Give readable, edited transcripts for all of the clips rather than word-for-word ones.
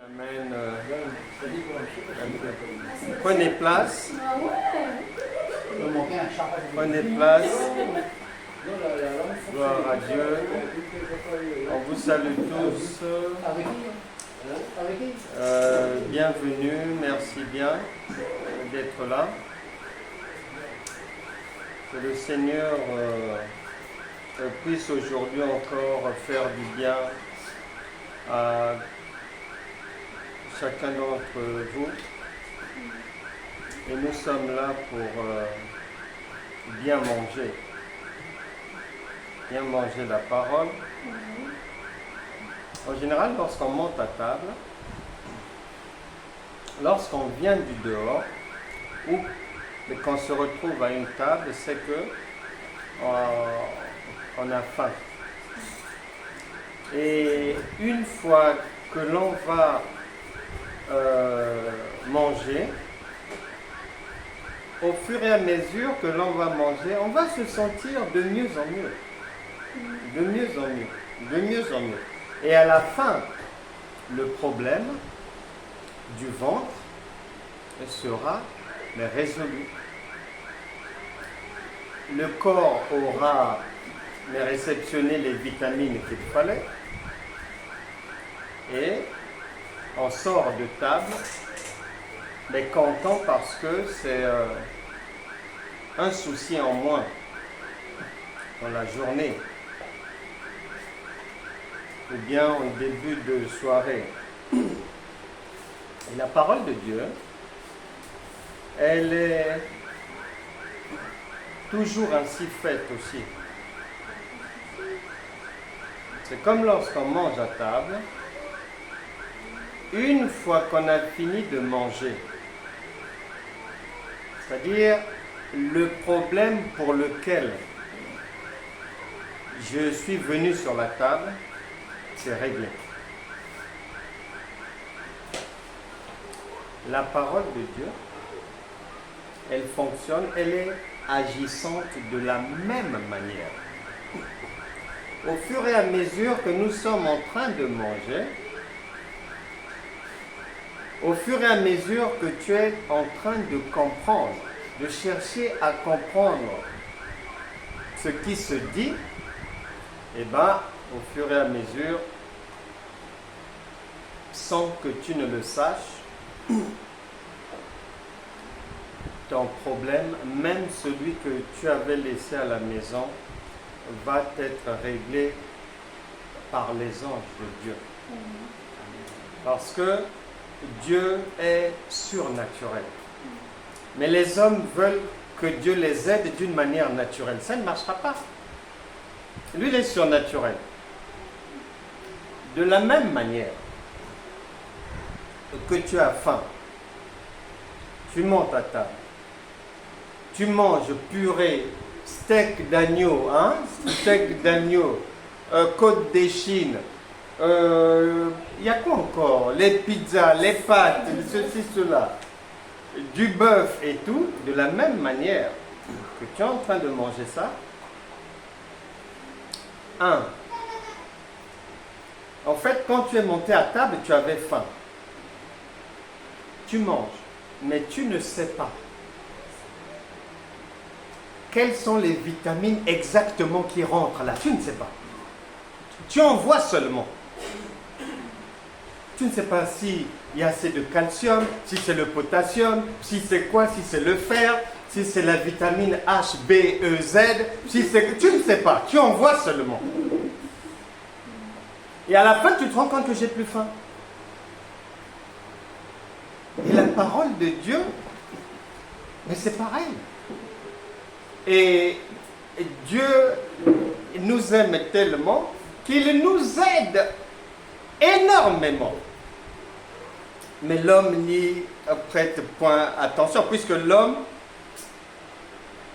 Amen. Prenez place. Prenez place. Gloire à Dieu. On vous salue tous. Bienvenue. Merci bien d'être là. Que le Seigneur puisse aujourd'hui encore faire du bien à chacun d'entre vous. Et nous sommes là pour bien manger. Bien manger la parole. En général, lorsqu'on monte à table, lorsqu'on vient du dehors, ou qu'on se retrouve à une table, c'est que on a faim. Et une fois que l'on va manger, au fur et à mesure que l'on va manger, on va se sentir de mieux en mieux. De mieux en mieux. De mieux en mieux. Et à la fin, le problème du ventre sera résolu. Le corps aura réceptionné les vitamines qu'il fallait. Et on sort de table, mais content parce que c'est un souci en moins dans la journée ou bien en début de soirée. Et la parole de Dieu, elle est toujours ainsi faite aussi. C'est comme lorsqu'on mange à table. Une fois qu'on a fini de manger, c'est-à-dire le problème pour lequel je suis venu sur la table, c'est réglé. La parole de Dieu, elle fonctionne, elle est agissante de la même manière. Au fur et à mesure que nous sommes en train de manger, au fur et à mesure que tu es en train de comprendre, de chercher à comprendre ce qui se dit, eh bien, au fur et à mesure, sans que tu ne le saches, ton problème, même celui que tu avais laissé à la maison, va être réglé par les anges de Dieu. Parce que Dieu est surnaturel. Mais les hommes veulent que Dieu les aide d'une manière naturelle. Ça ne marchera pas. Lui, il est surnaturel. De la même manière que tu as faim, tu montes à table, tu manges purée, steak d'agneau, steak d'agneau, côte d'échine, il y a quoi encore? Les pizzas, les pâtes, ceci, cela, du bœuf et tout, de la même manière que tu es en train de manger ça. En fait, quand tu es monté à table, tu avais faim. Tu manges, mais tu ne sais pas quelles sont les vitamines exactement qui rentrent là. Tu ne sais pas. Tu en vois seulement. Tu ne sais pas s'il y a assez de calcium, si c'est le potassium, si c'est quoi, si c'est le fer, si c'est la vitamine H, B, E, Z, si c'est... Tu ne sais pas, tu en vois seulement. Et à la fin, tu te rends compte que j'ai plus faim. Et la parole de Dieu, mais c'est pareil. Et Dieu nous aime tellement qu'il nous aide énormément. Mais l'homme n'y prête point attention, puisque l'homme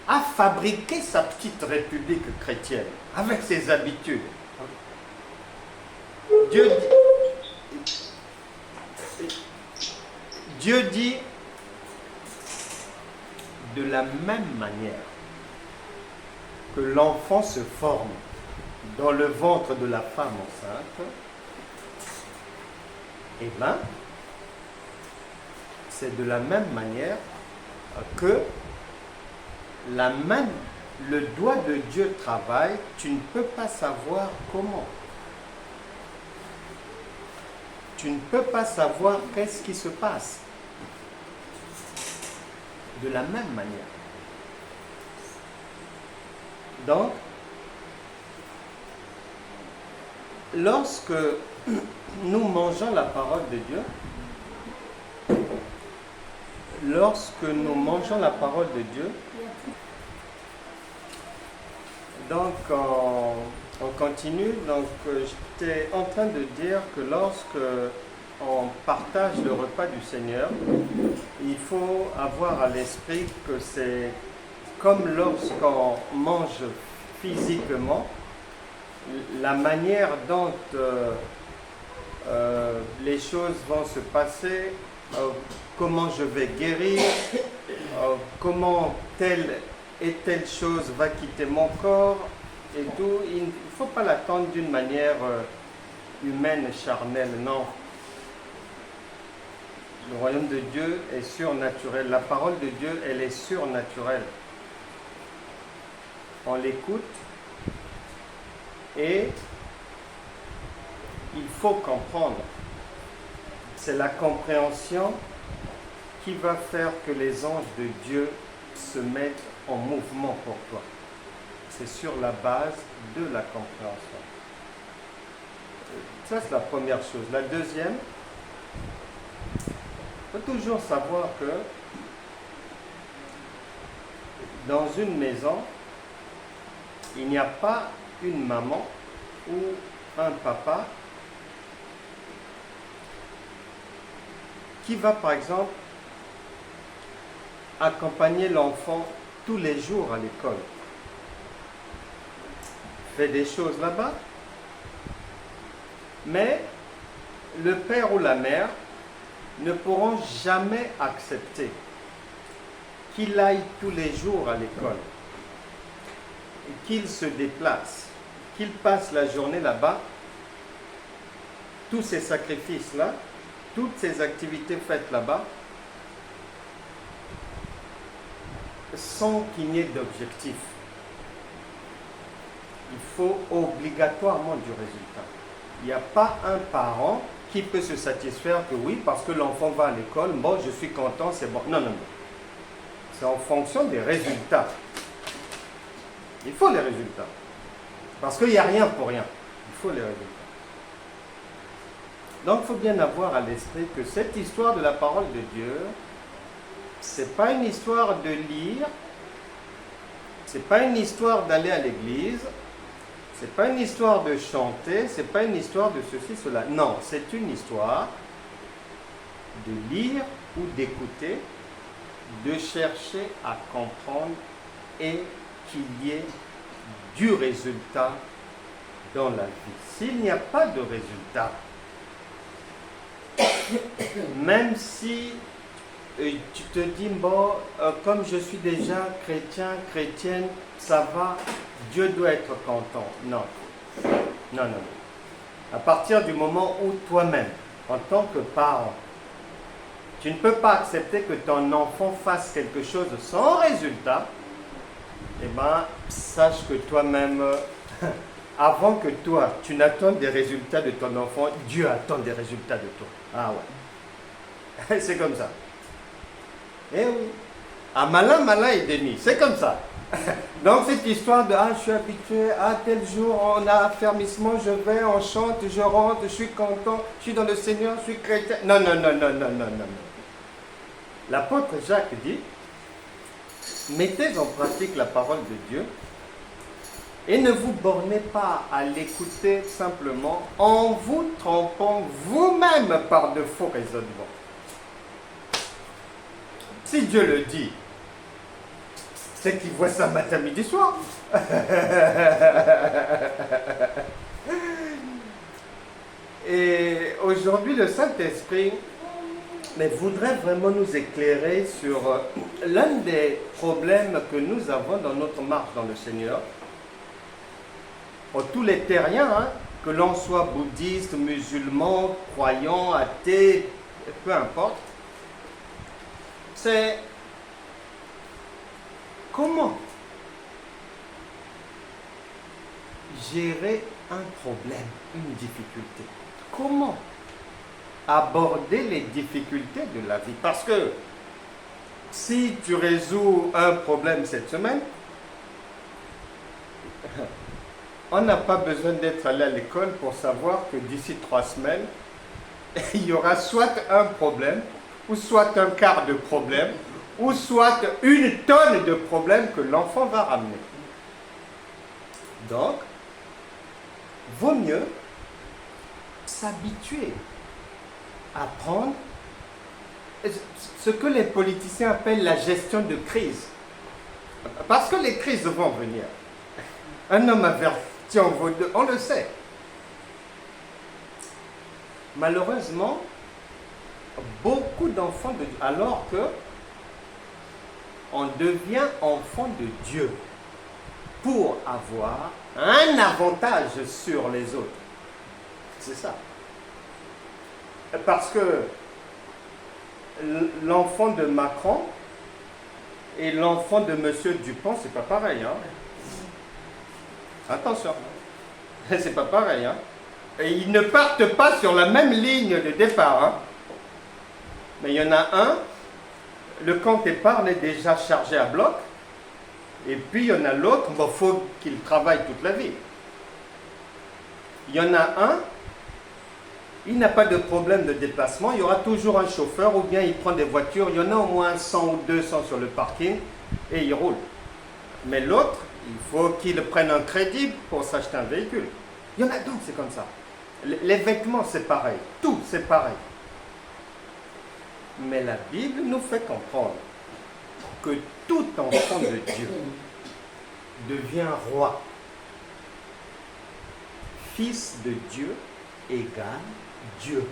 a fabriqué sa petite république chrétienne avec ses habitudes. Dieu dit de la même manière que l'enfant se forme dans le ventre de la femme enceinte, Eh bien, c'est de la même manière que le doigt de Dieu travaille, tu ne peux pas savoir comment. Tu ne peux pas savoir qu'est-ce qui se passe. De la même manière. Donc, lorsque nous mangeons la parole de Dieu, donc on continue. Donc j'étais en train de dire que lorsque on partage le repas du Seigneur, il faut avoir à l'esprit que c'est comme lorsqu'on mange physiquement, la manière dont les choses vont se passer, comment je vais guérir, comment telle et telle chose va quitter mon corps et tout. Il ne faut pas l'attendre d'une manière humaine, charnelle, non. Le royaume de Dieu est surnaturel. La parole de Dieu, elle est surnaturelle. On l'écoute et il faut comprendre. C'est la compréhension qui va faire que les anges de Dieu se mettent en mouvement pour toi. C'est sur la base de la compréhension. Ça, c'est la première chose. La deuxième, il faut toujours savoir que dans une maison, il n'y a pas une maman ou un papa qui va, par exemple, accompagner l'enfant tous les jours à l'école. Fait des choses là-bas, mais le père ou la mère ne pourront jamais accepter qu'il aille tous les jours à l'école, qu'il se déplace, qu'il passe la journée là-bas, tous ces sacrifices-là, toutes ces activités faites là-bas, sans qu'il n'y ait d'objectif. Il faut obligatoirement du résultat. Il n'y a pas un parent qui peut se satisfaire que oui, parce que l'enfant va à l'école, bon, je suis content, c'est bon. Non, non, non. C'est en fonction des résultats. Il faut les résultats. Parce qu'il n'y a rien pour rien. Il faut les résultats. Donc, il faut bien avoir à l'esprit que cette histoire de la parole de Dieu, ce n'est pas une histoire de lire, ce n'est pas une histoire d'aller à l'église, ce n'est pas une histoire de chanter, ce n'est pas une histoire de ceci, cela. Non, c'est une histoire de lire ou d'écouter, de chercher à comprendre et qu'il y ait du résultat dans la vie. S'il n'y a pas de résultat, même si tu te dis, bon, comme je suis déjà chrétien, chrétienne, ça va, Dieu doit être content. Non, non, non. À partir du moment où toi-même, en tant que parent, tu ne peux pas accepter que ton enfant fasse quelque chose sans résultat, eh bien, sache que toi-même, avant que toi, tu n'attendes des résultats de ton enfant, Dieu attend des résultats de toi. Ah ouais. C'est comme ça. Eh oui. À malin, malin et demi. C'est comme ça. Donc cette histoire de je suis habitué, tel jour on a affermissement, je vais, on chante, je rentre, je suis content, je suis dans le Seigneur, je suis chrétien. Non, non, non, non, non, non, non. L'apôtre Jacques dit, mettez en pratique la parole de Dieu et ne vous bornez pas à l'écouter simplement en vous trompant vous-même par de faux raisonnements. Si Dieu le dit, c'est qu'il voit ça matin, midi, soir. Et aujourd'hui, le Saint-Esprit voudrait vraiment nous éclairer sur l'un des problèmes que nous avons dans notre marche dans le Seigneur. Tous les terriens, que l'on soit bouddhiste, musulman, croyant, athée, peu importe, c'est comment gérer un problème, une difficulté. Comment aborder les difficultés de la vie. Parce que si tu résous un problème cette semaine, on n'a pas besoin d'être allé à l'école pour savoir que d'ici 3 semaines, il y aura soit un problème, ou soit un quart de problème, ou soit 1 tonne de problèmes que l'enfant va ramener. Donc, vaut mieux s'habituer à prendre ce que les politiciens appellent la gestion de crise. Parce que les crises vont venir. Un homme averti en vaut 2, on le sait. Malheureusement, beaucoup d'enfants de Dieu, alors que on devient enfant de Dieu pour avoir un avantage sur les autres. C'est ça. Parce que l'enfant de Macron et l'enfant de M. Dupont, c'est pas pareil. Hein? Attention, c'est pas pareil. Hein? Et ils ne partent pas sur la même ligne de départ. Hein? Mais il y en a un, le compte épargne est déjà chargé à bloc. Et puis il y en a l'autre, il faut qu'il travaille toute la vie. Il y en a un, il n'a pas de problème de déplacement, il y aura toujours un chauffeur ou bien il prend des voitures, il y en a au moins 100 ou 200 sur le parking et il roule. Mais l'autre, il faut qu'il prenne un crédit pour s'acheter un véhicule. Il y en a donc, c'est comme ça. Les vêtements, c'est pareil. Tout, c'est pareil. Mais la Bible nous fait comprendre que tout enfant de Dieu devient roi. Fils de Dieu égale Dieu.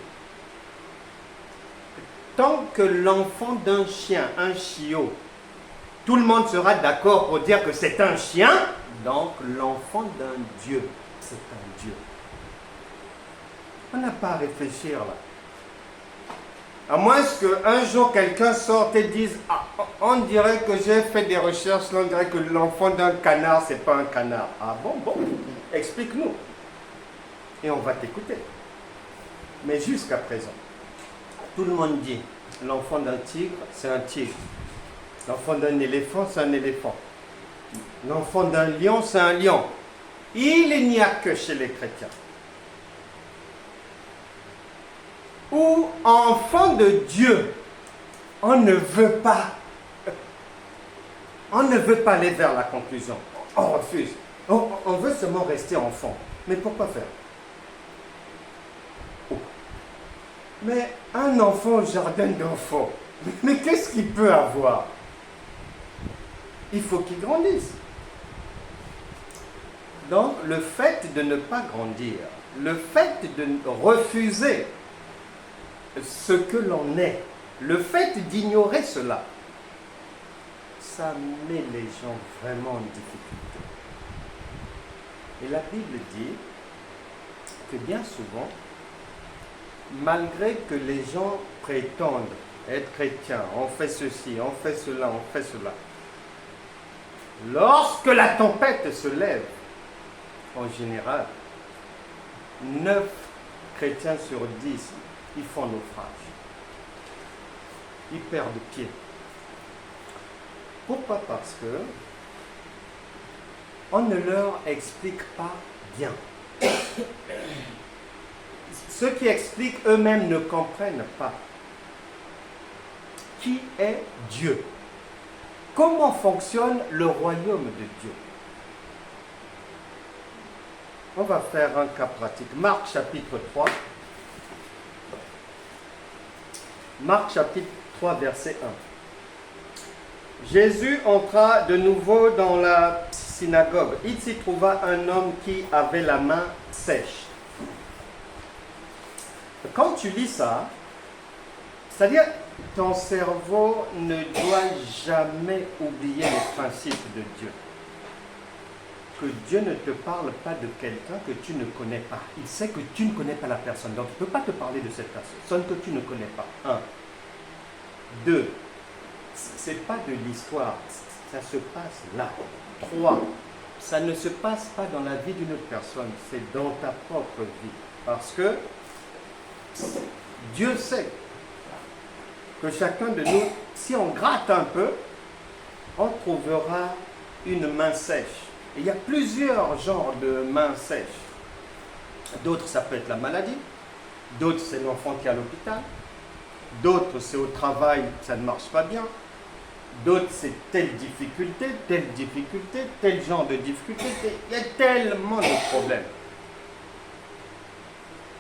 Tant que l'enfant d'un chien, un chiot, tout le monde sera d'accord pour dire que c'est un chien, donc l'enfant d'un Dieu, c'est un Dieu. On n'a pas à réfléchir là. À moins qu'un jour quelqu'un sorte et dise « Ah, on dirait que j'ai fait des recherches, on dirait que l'enfant d'un canard, c'est pas un canard. » Ah bon, explique-nous. Et on va t'écouter. Mais jusqu'à présent, tout le monde dit l'enfant d'un tigre, c'est un tigre. L'enfant d'un éléphant, c'est un éléphant. L'enfant d'un lion, c'est un lion. Il n'y a que chez les chrétiens. Ou enfant de Dieu, on ne veut pas aller vers la conclusion. On refuse. On veut seulement rester enfant. Mais pourquoi faire? Mais un enfant au jardin d'enfants, mais qu'est-ce qu'il peut avoir? Il faut qu'il grandisse. Donc, le fait de ne pas grandir, le fait de refuser ce que l'on est, le fait d'ignorer cela, ça met les gens vraiment en difficulté. Et la Bible dit que bien souvent, malgré que les gens prétendent être chrétiens, on fait ceci, on fait cela, on fait cela, lorsque la tempête se lève, en général, 9 chrétiens sur 10, ils font naufrage. Ils perdent pied. Pourquoi? Parce que on ne leur explique pas bien. Ceux qui expliquent eux-mêmes ne comprennent pas. Qui est Dieu? Comment fonctionne le royaume de Dieu? On va faire un cas pratique. Marc chapitre 3. Marc chapitre 3, verset 1. Jésus entra de nouveau dans la synagogue. Il s'y trouva un homme qui avait la main sèche. Quand tu lis ça, c'est-à-dire ton cerveau ne doit jamais oublier les principes de Dieu. que Dieu ne te parle pas de quelqu'un que tu ne connais pas. Il sait que tu ne connais pas la personne. Donc, il ne peut pas te parler de cette personne que tu ne connais pas. 1. 2. Ce n'est pas de l'histoire. Ça se passe là. 3. Ça ne se passe pas dans la vie d'une autre personne. C'est dans ta propre vie. Parce que Dieu sait que chacun de nous, si on gratte un peu, on trouvera une main sèche. Et il y a plusieurs genres de mains sèches. D'autres, ça peut être la maladie. D'autres, c'est l'enfant qui est à l'hôpital. D'autres, c'est au travail, ça ne marche pas bien. D'autres, c'est telle difficulté, tel genre de difficulté. Il y a tellement de problèmes.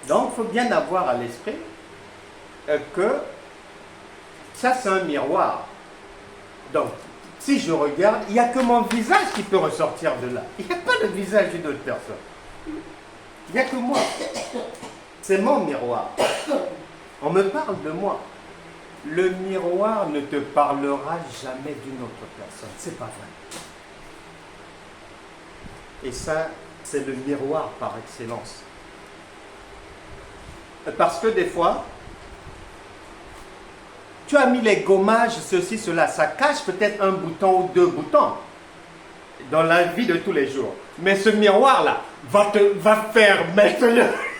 Donc, il faut bien avoir à l'esprit que ça, c'est un miroir. Donc, si je regarde, il n'y a que mon visage qui peut ressortir de là. Il n'y a pas le visage d'une autre personne. Il n'y a que moi. C'est mon miroir. On me parle de moi. Le miroir ne te parlera jamais d'une autre personne. C'est pas vrai. Et ça, c'est le miroir par excellence. Parce que des fois, tu as mis les gommages, ceci, cela. Ça cache peut-être un bouton ou 2 boutons dans la vie de tous les jours. Mais ce miroir-là va faire mettre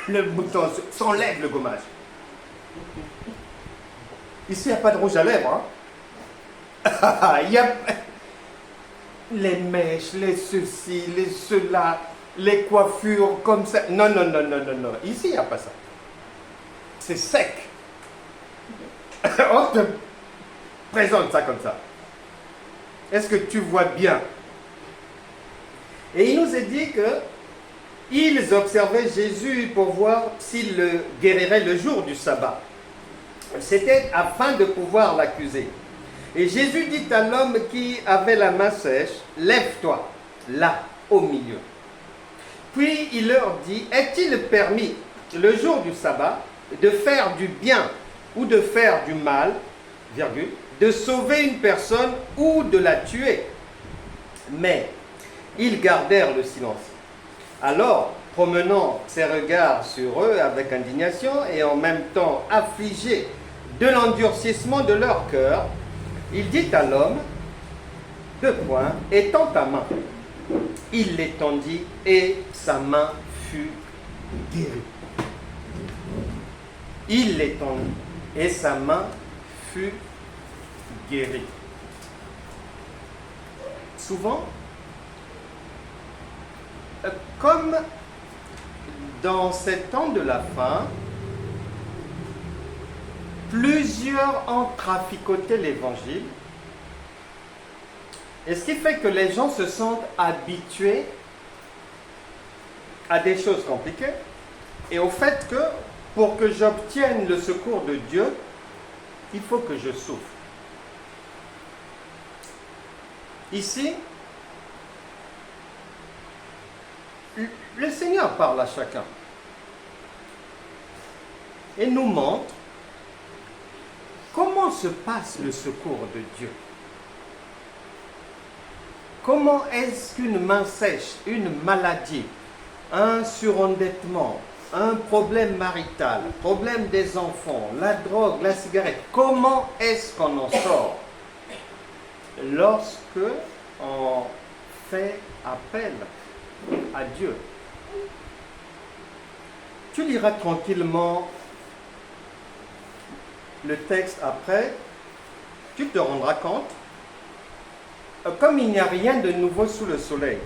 le bouton. S'enlève le gommage. Ici, il n'y a pas de rouge à lèvres. Hein? Il y a les mèches, les ceci, les cela, les coiffures comme ça. Non. Ici, il n'y a pas ça. C'est sec. On te présente ça comme ça. Est-ce que tu vois bien? Et il nous est dit que ils observaient Jésus pour voir s'il le guérirait le jour du sabbat. C'était afin de pouvoir l'accuser. Et Jésus dit à l'homme qui avait la main sèche, lève-toi, là, au milieu. Puis il leur dit, est-il permis, le jour du sabbat, de faire du bien ou de faire du mal, virgule, de sauver une personne ou de la tuer? Mais ils gardèrent le silence. Alors, promenant ses regards sur eux avec indignation et en même temps affligé de l'endurcissement de leur cœur, il dit à l'homme, 2 points, étends ta main. Il l'étendit et sa main fut guérie. Il l'étendit et sa main fut guérie. Souvent, comme dans ces temps de la fin, plusieurs ont traficoté l'évangile. Et ce qui fait que les gens se sentent habitués à des choses compliquées et au fait que pour que j'obtienne le secours de Dieu, il faut que je souffre. Ici, le Seigneur parle à chacun et nous montre comment se passe le secours de Dieu. Comment est-ce qu'une main sèche, une maladie, un surendettement, un problème marital, problème des enfants, la drogue, la cigarette, comment est-ce qu'on en sort lorsque on fait appel à Dieu? Tu liras tranquillement le texte après, tu te rendras compte, comme il n'y a rien de nouveau sous le soleil.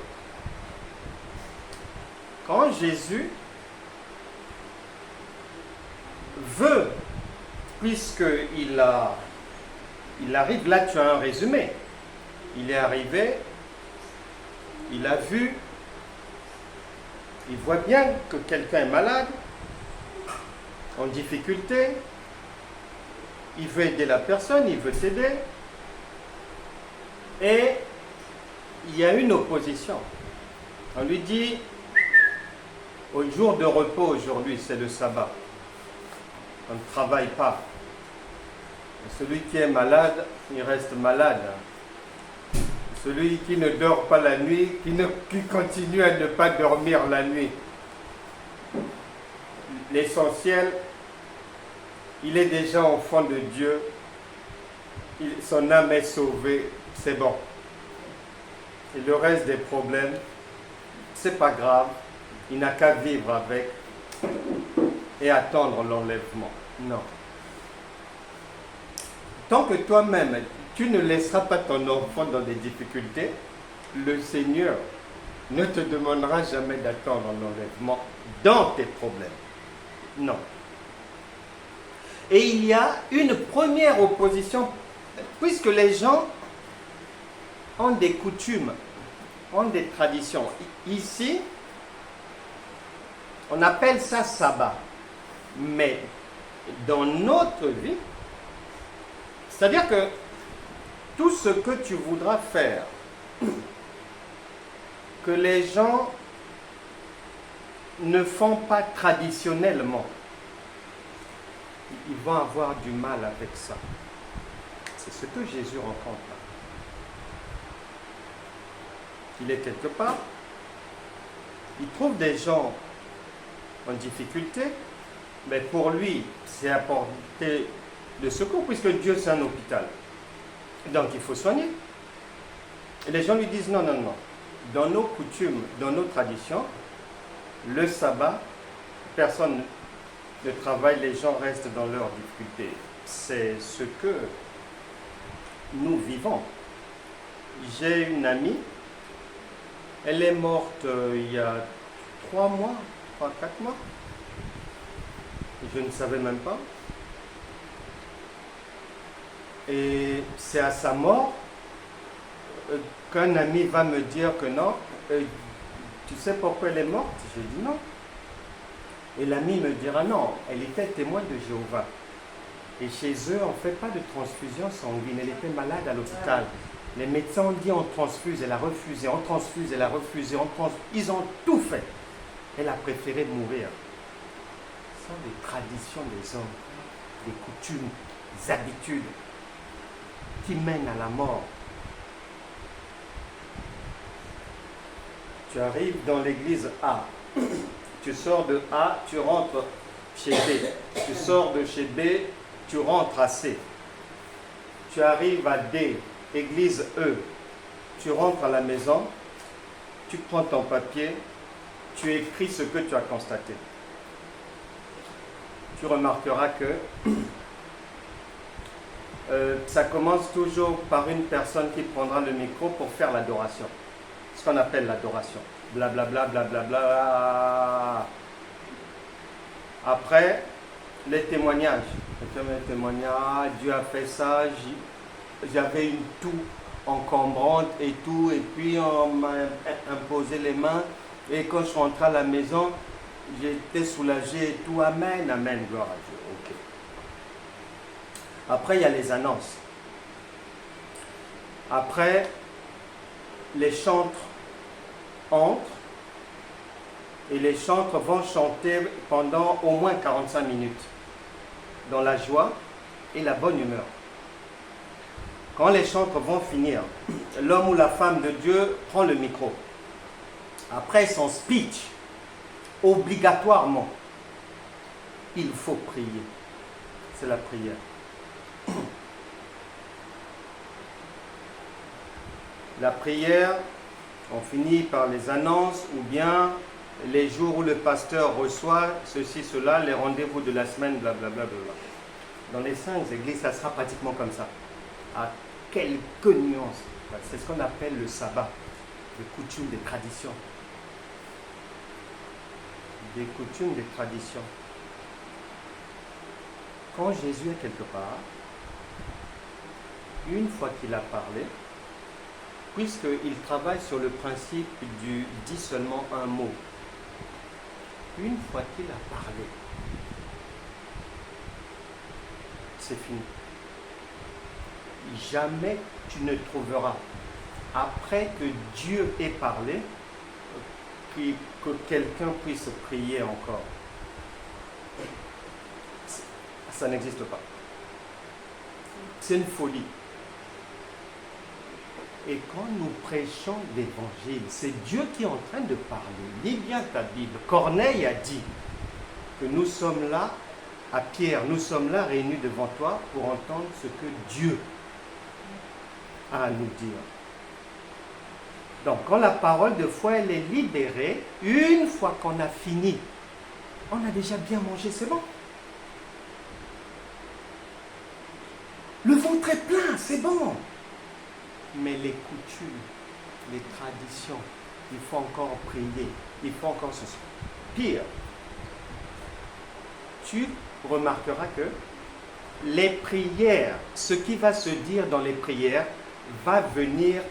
Quand Jésus veut, puisqu'il arrive, là tu as un résumé, il est arrivé, il a vu, il voit bien que quelqu'un est malade, en difficulté, il veut aider la personne, il veut t'aider, et il y a une opposition. On lui dit, au jour de repos aujourd'hui, c'est le sabbat. On ne travaille pas. Et celui qui est malade, il reste malade. Celui qui ne dort pas la nuit, qui continue à ne pas dormir la nuit. L'essentiel, il est déjà enfant de Dieu. Son âme est sauvée, c'est bon. Et le reste des problèmes, c'est pas grave. Il n'a qu'à vivre avec et attendre l'enlèvement. Non. Tant que toi-même, tu ne laisseras pas ton enfant dans des difficultés, le Seigneur ne te demandera jamais d'attendre l'enlèvement dans tes problèmes. Non. Et il y a une première opposition, puisque les gens ont des coutumes, ont des traditions. Ici, on appelle ça sabbat. Mais dans notre vie, c'est-à-dire que tout ce que tu voudras faire, que les gens ne font pas traditionnellement, ils vont avoir du mal avec ça. C'est ce que Jésus rencontre. Il est quelque part, il trouve des gens en difficulté, mais pour lui, c'est apporter de secours, puisque Dieu c'est un hôpital. Donc il faut soigner. Et les gens lui disent non, non, non. Dans nos coutumes, dans nos traditions, le sabbat, personne ne travaille, les gens restent dans leurs difficultés. C'est ce que nous vivons. J'ai une amie, elle est morte il y a 3 mois, 3-4 mois. Je ne savais même pas. Et c'est à sa mort qu'un ami va me dire que non. Tu sais pourquoi elle est morte? Je dis non. Et l'ami me dira non, elle était témoin de Jéhovah. Et chez eux, on ne fait pas de transfusion sanguine. Elle était malade à l'hôpital. Les médecins ont dit on transfuse, elle a refusé, on transfuse, elle a refusé, ils ont tout fait. Elle a préféré mourir. Ce sont des traditions des hommes, des coutumes, des habitudes qui mènent à la mort. Tu arrives dans l'église A, tu sors de A, tu rentres chez B, tu sors de chez B, tu rentres à C. Tu arrives à D, église E, tu rentres à la maison, tu prends ton papier, tu écris ce que tu as constaté. Tu remarqueras que ça commence toujours par une personne qui prendra le micro pour faire l'adoration. Ce qu'on appelle l'adoration. Blablabla, blablabla. Après, les témoignages. Les témoignages, Dieu a fait ça, j'avais une toux encombrante et tout, et puis on m'a imposé les mains, et quand je suis rentré à la maison, j'étais soulagé et tout. Amen, amen, gloire à Dieu. Ok. Après, il y a les annonces. Après, les chantres entrent et les chantres vont chanter pendant au moins 45 minutes dans la joie et la bonne humeur. Quand les chantres vont finir, l'homme ou la femme de Dieu prend le micro. Après son speech, obligatoirement, il faut prier. C'est la prière. La prière, on finit par les annonces ou bien les jours où le pasteur reçoit ceci, cela, les rendez-vous de la semaine, blablabla. Dans les 5 églises, ça sera pratiquement comme ça. À quelques nuances. C'est ce qu'on appelle le sabbat, des coutumes, des traditions. Des coutumes, des traditions. Quand Jésus est quelque part, une fois qu'il a parlé, puisqu'il travaille sur le principe du dit seulement un mot, une fois qu'il a parlé, c'est fini. Jamais tu ne trouveras, après que Dieu ait parlé, que quelqu'un puisse prier encore. Ça n'existe pas. C'est une folie. Et quand nous prêchons l'évangile, c'est Dieu qui est en train de parler. Lis bien ta Bible. Corneille a dit que nous sommes là, à Pierre, nous sommes là réunis devant toi pour entendre ce que Dieu a à nous dire. Donc, quand la parole de foi, elle est libérée, une fois qu'on a fini, on a déjà bien mangé, c'est bon. Le ventre est plein, c'est bon. Mais les coutumes, les traditions, il faut encore prier, il faut encore ce soir. Pire, tu remarqueras que les prières, ce qui va se dire dans les prières, va venir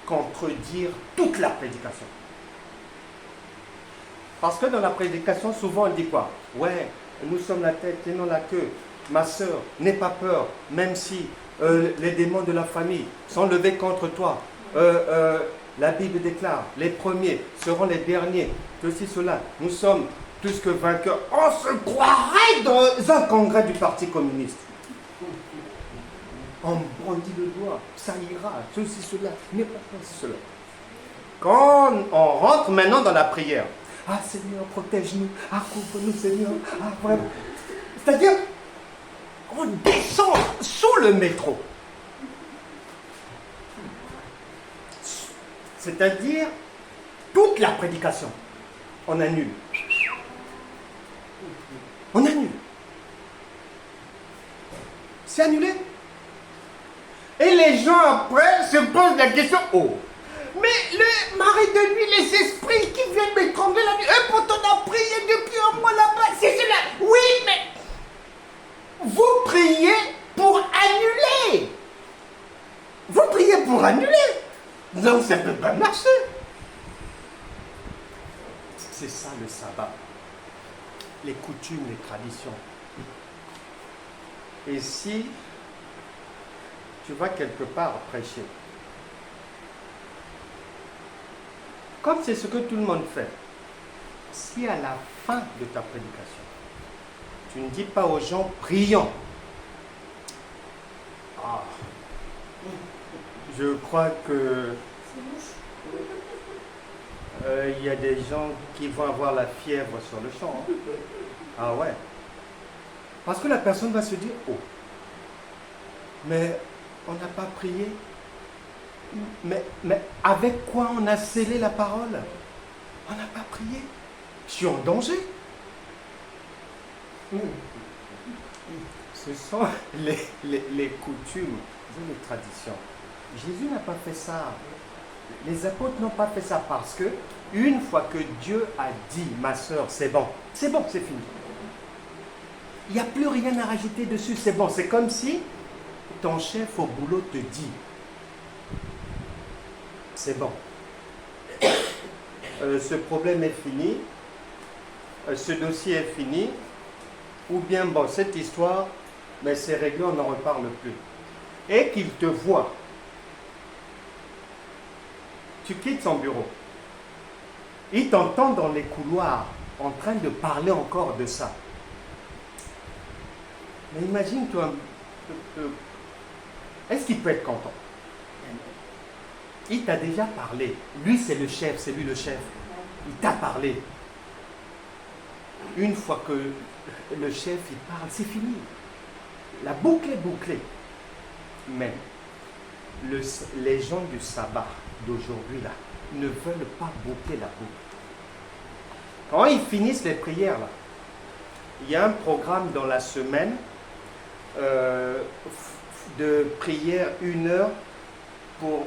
contredire toute la prédication. Parce que dans la prédication, souvent on dit quoi? Ouais, nous sommes la tête et non la queue. Ma soeur, n'aie pas peur, même si les démons de la famille sont levés contre toi. La Bible déclare, les premiers seront les derniers. Ceci, cela, nous sommes plus que vainqueurs. On se croirait dans un congrès du Parti communiste. On brandit le doigt, ça ira, ceci, cela, n'est pas cela. Quand on rentre maintenant dans la prière, ah Seigneur, protège-nous, ah couvre-nous Seigneur, ah vraiment. C'est-à-dire, on descend sous le métro. C'est-à-dire, toute la prédication, on annule. On annule. C'est annulé. Et les gens après se posent la question, oh, mais le mari de lui, les esprits qui viennent m'étrangler la nuit, pourtant on a prié depuis un mois là-bas, c'est cela. Oui, mais vous priez pour annuler. Vous priez pour annuler. Donc ça ne peut pas marcher. C'est ça le sabbat. Les coutumes, les traditions. Et si tu vas quelque part prêcher, comme c'est ce que tout le monde fait, si à la fin de ta prédication, tu ne dis pas aux gens prions, je crois que il y a des gens qui vont avoir la fièvre sur le champ. Hein. Ah ouais. Parce que la personne va se dire, oh, mais on n'a pas prié. Mais avec quoi on a scellé la parole? On n'a pas prié. Je suis en danger. Ce sont les coutumes et les traditions. Jésus n'a pas fait ça. Les apôtres n'ont pas fait ça parce que une fois que Dieu a dit, ma soeur, c'est bon, c'est fini. Il n'y a plus rien à rajouter dessus, c'est bon. C'est comme si ton chef au boulot te dit, c'est bon. Ce problème est fini, ce dossier est fini, ou bien, bon, cette histoire, mais c'est réglé, on n'en reparle plus. Et qu'il te voit. Tu quittes son bureau. Il t'entend dans les couloirs en train de parler encore de ça. Mais imagine-toi, est-ce qu'il peut être content? Il t'a déjà parlé. Lui, c'est le chef, c'est lui le chef. Il t'a parlé. Une fois que le chef, il parle, c'est fini. La boucle est bouclée. Mais les gens du sabbat d'aujourd'hui, là, ne veulent pas boucler la boucle. Quand ils finissent les prières, là, il y a un programme dans la semaine de prière 1 heure pour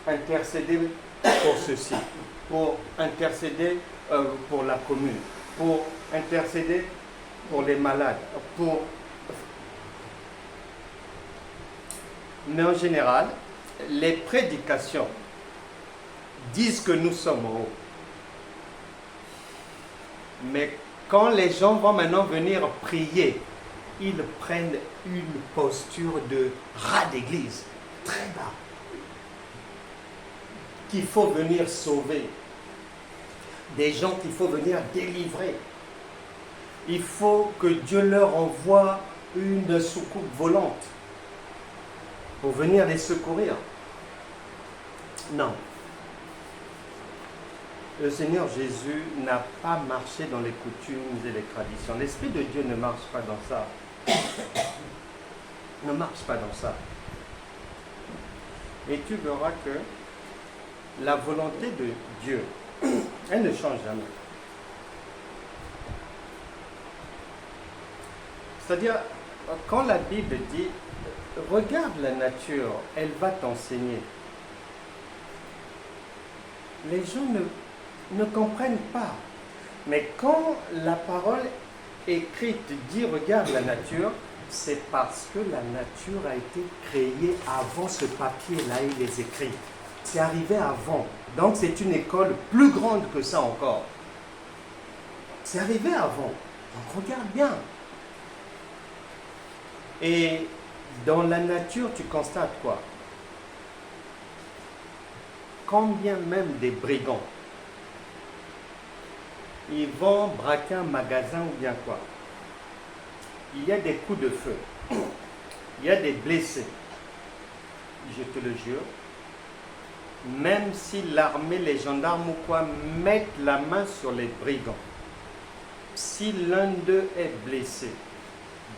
intercéder pour ceci, pour intercéder pour la commune, pour intercéder pour les malades, pour... Mais en général, les prédications disent que nous sommes heureux. Mais quand les gens vont maintenant venir prier, ils prennent une posture de rat d'église, très bas, qu'il faut venir sauver, des gens qu'il faut venir délivrer. Il faut que Dieu leur envoie une soucoupe volante pour venir les secourir. Non. Le Seigneur Jésus n'a pas marché dans les coutumes et les traditions. L'Esprit de Dieu ne marche pas dans ça. Ne marche pas dans ça. Et tu verras que la volonté de Dieu, elle ne change jamais. C'est-à-dire, quand la Bible dit, regarde la nature, elle va t'enseigner. Les gens ne comprennent pas. Mais quand la parole écrite dit, regarde la nature, c'est parce que la nature a été créée avant ce papier-là et les écrits. C'est arrivé avant. Donc c'est une école plus grande que ça encore. C'est arrivé avant. Donc regarde bien. Et dans la nature, tu constates quoi? Combien même des brigands, ils vont braquer un magasin ou bien quoi? Il y a des coups de feu. Il y a des blessés. Je te le jure. Même si l'armée, les gendarmes ou quoi mettent la main sur les brigands, si l'un d'eux est blessé,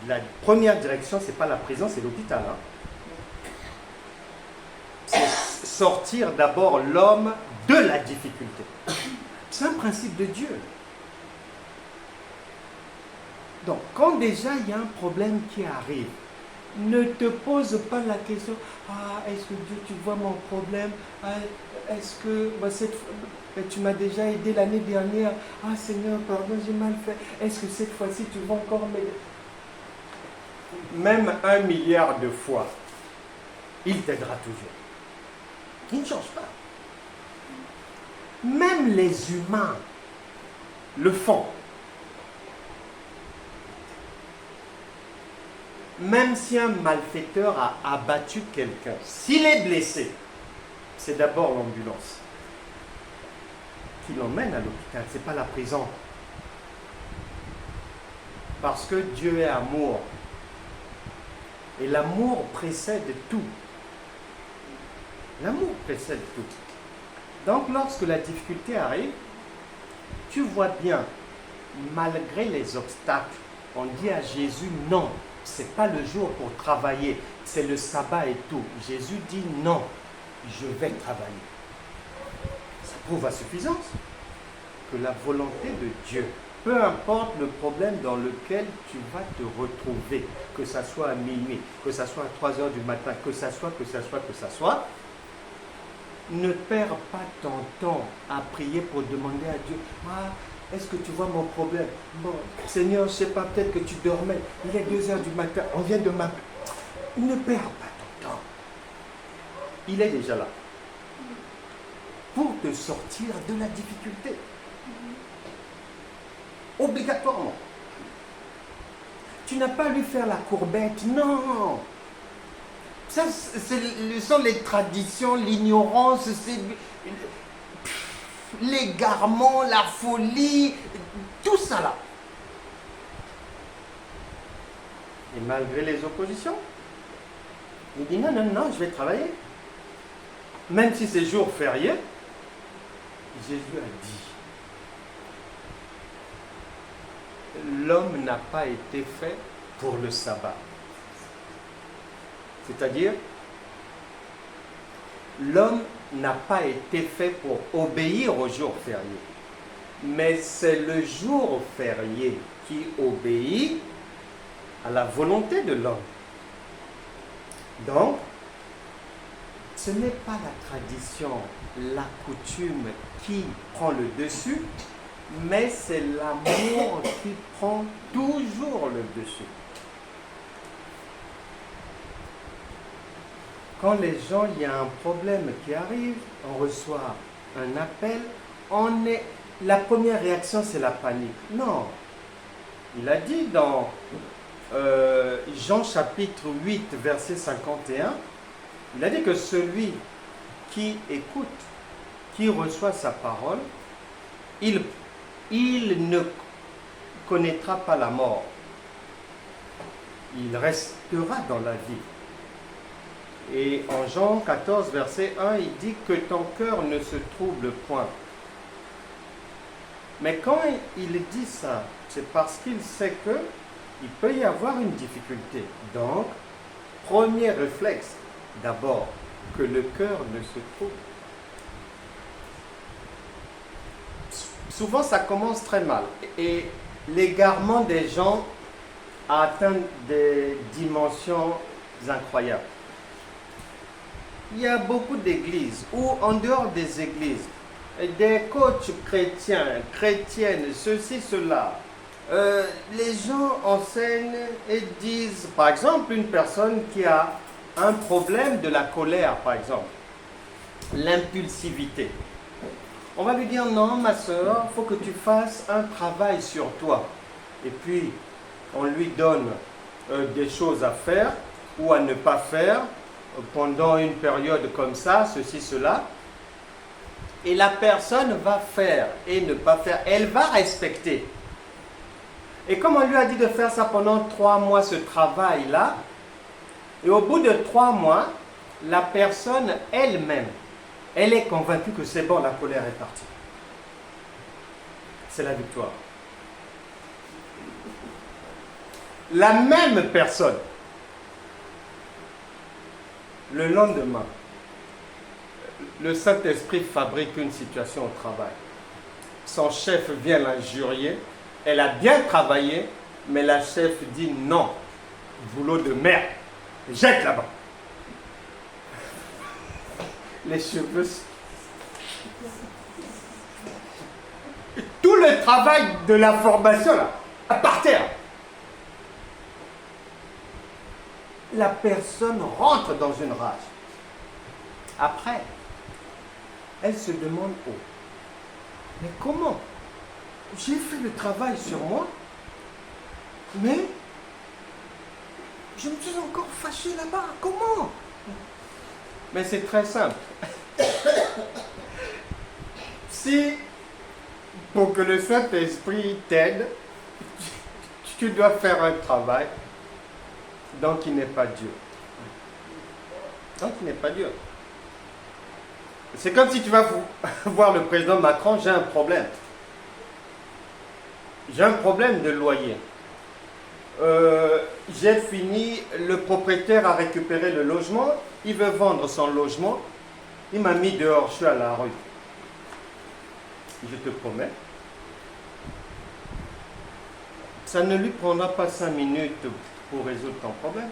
la première direction, ce n'est pas la prison, c'est l'hôpital. Hein. C'est sortir d'abord l'homme de la difficulté. C'est un principe de Dieu. Donc, quand déjà il y a un problème qui arrive, ne te pose pas la question, ah, est-ce que Dieu, tu vois mon problème? Ah, est-ce que tu m'as déjà aidé l'année dernière? Ah Seigneur, pardon, j'ai mal fait. Est-ce que cette fois-ci, tu vas encore m'aider? Même 1 milliard de fois, il t'aidera toujours. Il ne change pas. Même les humains le font. Même si un malfaiteur a abattu quelqu'un, s'il est blessé, c'est d'abord l'ambulance qui l'emmène à l'hôpital, ce n'est pas la prison. Parce que Dieu est amour. Et l'amour précède tout. L'amour précède tout. Donc lorsque la difficulté arrive, tu vois bien, malgré les obstacles, on dit à Jésus non. Ce n'est pas le jour pour travailler, c'est le sabbat et tout. Jésus dit non, je vais travailler. Ça prouve à suffisance que la volonté de Dieu, peu importe le problème dans lequel tu vas te retrouver, que ça soit à minuit, que ça soit à 3 heures du matin, que ça soit, ne perds pas ton temps à prier pour demander à Dieu, ah, est-ce que tu vois mon problème? Bon, Seigneur, je ne sais pas, peut-être que tu dormais. Il est 2 heures du matin, on vient de m'appeler. Ne perds pas ton temps. Il est déjà là. Pour te sortir de la difficulté. Obligatoirement. Tu n'as pas à lui faire la courbette, non. Ça, ce sont les traditions, l'ignorance, c'est l'égarement, la folie, tout ça là. Et malgré les oppositions, il dit non, non, non, je vais travailler. Même si c'est jour férié, Jésus a dit, l'homme n'a pas été fait pour le sabbat. C'est-à-dire, l'homme n'a pas été fait pour obéir au jour férié. Mais c'est le jour férié qui obéit à la volonté de l'homme. Donc, ce n'est pas la tradition, la coutume qui prend le dessus, mais c'est l'amour qui prend toujours le dessus. Quand les gens, il y a un problème qui arrive, on reçoit un appel, la première réaction c'est la panique. Non, il a dit dans Jean chapitre 8, verset 51, il a dit que celui qui écoute, qui reçoit sa parole, il ne connaîtra pas la mort. Il restera dans la vie. Et en Jean 14, verset 1, il dit que ton cœur ne se trouble point. Mais quand il dit ça, c'est parce qu'il sait qu'il peut y avoir une difficulté. Donc, premier réflexe, d'abord, que le cœur ne se trouble. Souvent, ça commence très mal. Et l'égarement des gens a atteint des dimensions incroyables. Il y a beaucoup d'églises, ou en dehors des églises, des coachs chrétiens, chrétiennes, ceci, cela. Les gens enseignent et disent, par exemple, une personne qui a un problème de la colère, par exemple, l'impulsivité. On va lui dire, non, ma soeur, il faut que tu fasses un travail sur toi. Et puis, on lui donne des choses à faire ou à ne pas faire pendant une période comme ça, ceci, cela. Et la personne va faire et ne pas faire. Elle va respecter. Et comme on lui a dit de faire ça pendant 3 mois, ce travail-là, et au bout de 3 mois, la personne elle-même, elle est convaincue que c'est bon, la colère est partie. C'est la victoire. La même personne, le lendemain, le Saint-Esprit fabrique une situation au travail. Son chef vient l'injurier. Elle a bien travaillé, mais la chef dit non. Boulot de merde. Jette là-bas. Les cheveux. Tout le travail de la formation, là, par terre. La personne rentre dans une rage. Après, elle se demande, oh, mais comment? J'ai fait le travail sur moi, mais je me suis encore fâché là-bas. Comment? Mais c'est très simple. Si, pour que le Saint-Esprit t'aide, tu dois faire un travail, donc il n'est pas Dieu. Donc il n'est pas Dieu. C'est comme si tu vas voir le président Macron, j'ai un problème. J'ai un problème de loyer. J'ai fini, le propriétaire a récupéré le logement, il veut vendre son logement, il m'a mis dehors, je suis à la rue. Je te promets, ça ne lui prendra pas 5 minutes pour résoudre ton problème.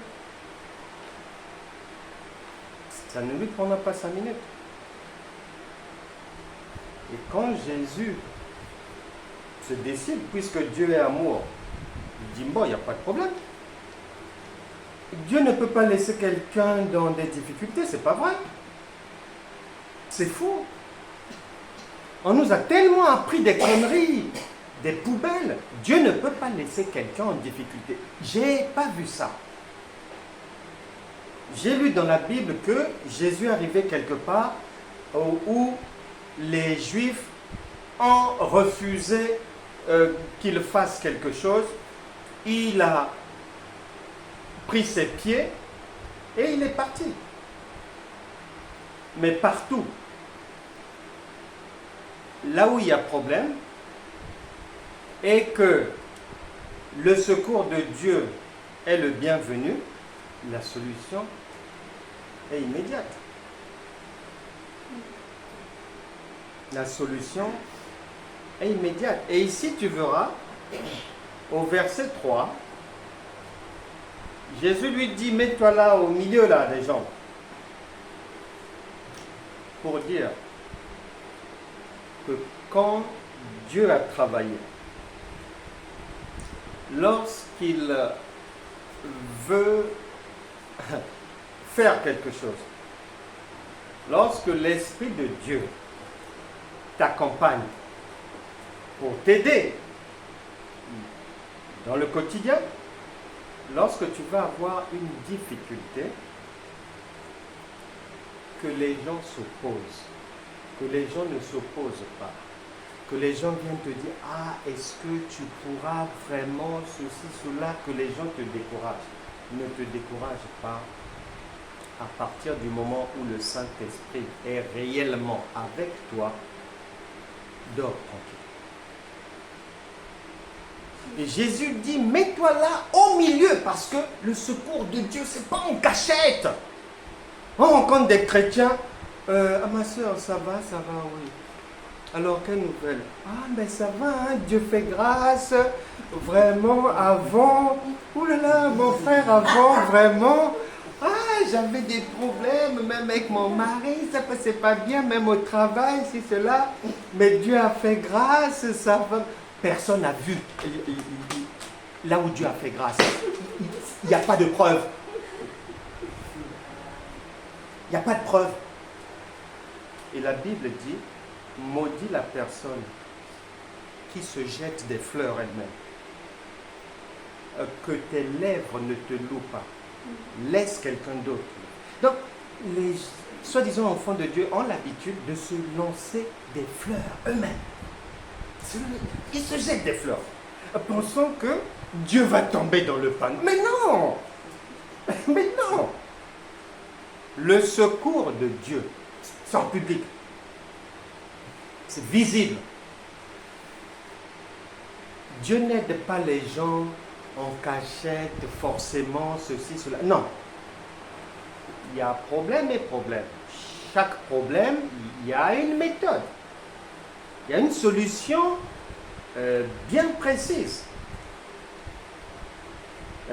Ça ne lui prendra pas 5 minutes. Et quand Jésus se décide, puisque Dieu est amour, il dit, bon, il n'y a pas de problème. Dieu ne peut pas laisser quelqu'un dans des difficultés, c'est pas vrai. C'est faux. On nous a tellement appris des conneries, des poubelles. Dieu ne peut pas laisser quelqu'un en difficulté. J'ai pas vu ça. J'ai lu dans la Bible que Jésus arrivait quelque part où les Juifs ont refusé qu'il fasse quelque chose. Il a pris ses pieds et il est parti. Mais partout, là où il y a problème, et que le secours de Dieu est le bienvenu, la solution est immédiate. La solution est immédiate. Et ici, tu verras, au verset 3, Jésus lui dit, mets-toi là, au milieu là, des gens, pour dire que quand Dieu a travaillé, lorsqu'il veut faire quelque chose, lorsque l'Esprit de Dieu t'accompagne pour t'aider dans le quotidien, lorsque tu vas avoir une difficulté, que les gens s'opposent, que les gens ne s'opposent pas, que les gens viennent te dire, ah, est-ce que tu pourras vraiment ceci, cela, que les gens te découragent. Ne te décourage pas. à partir du moment où le Saint-Esprit est réellement avec toi, dors tranquille. Et Jésus dit, mets-toi là au milieu, parce que le secours de Dieu, c'est pas en cachette. On rencontre des chrétiens, ah ma soeur, ça va, oui. Alors, quelle nouvelle? Ah, mais ça va, hein, Dieu fait grâce, vraiment, avant, oulala, mon frère, avant, vraiment, ah, j'avais des problèmes, même avec mon mari, ça passait pas bien, même au travail, si cela, mais Dieu a fait grâce, ça va. Personne n'a vu là où Dieu a fait grâce. Il n'y a pas de preuve. Il n'y a pas de preuve. Et la Bible dit, maudit la personne qui se jette des fleurs elle-même. Que tes lèvres ne te louent pas. Laisse quelqu'un d'autre. Donc, les soi-disant enfants de Dieu ont l'habitude de se lancer des fleurs eux-mêmes. Ils se jettent des fleurs, pensant que Dieu va tomber dans le panneau. Mais non! Mais non! Le secours de Dieu, c'est en public. C'est visible. Dieu n'aide pas les gens en cachette, forcément, ceci, cela. Non. Il y a problème et problème. Chaque problème, il y a une méthode. Il y a une solution bien précise.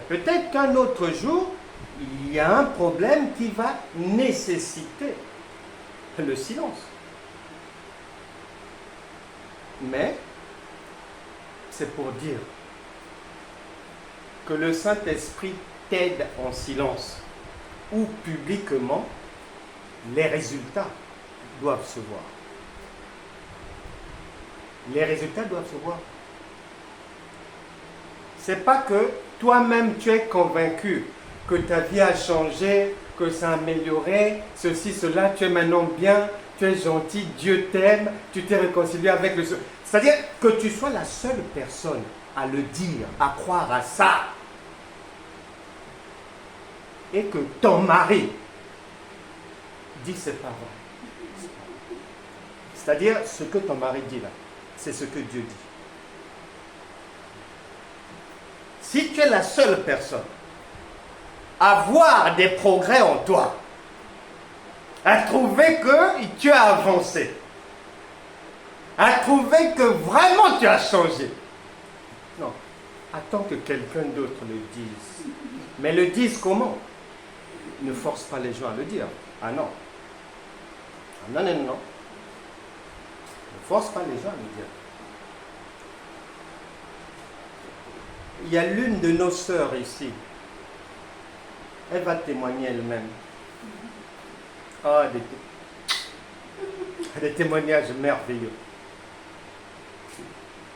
Peut-être qu'un autre jour, il y a un problème qui va nécessiter le silence. Mais, c'est pour dire que le Saint-Esprit t'aide en silence ou publiquement, les résultats doivent se voir. Les résultats doivent se voir. C'est pas que toi-même tu es convaincu que ta vie a changé, que ça a amélioré, ceci, cela, tu es maintenant bien, tu es gentil, Dieu t'aime, tu t'es réconcilié avec le... C'est-à-dire que tu sois la seule personne à le dire, à croire à ça. Et que ton mari dit c'est pas vrai. C'est-à-dire ce que ton mari dit là. C'est ce que Dieu dit. Si tu es la seule personne à voir des progrès en toi, à trouver que tu as avancé, à trouver que vraiment tu as changé, non, attends que quelqu'un d'autre le dise. Mais le dise comment? Ne force pas les gens à le dire. Ah non. Ah non. Ne force pas les gens à le dire. Il y a l'une de nos sœurs ici. Elle va témoigner elle-même. Ah, des témoignages merveilleux.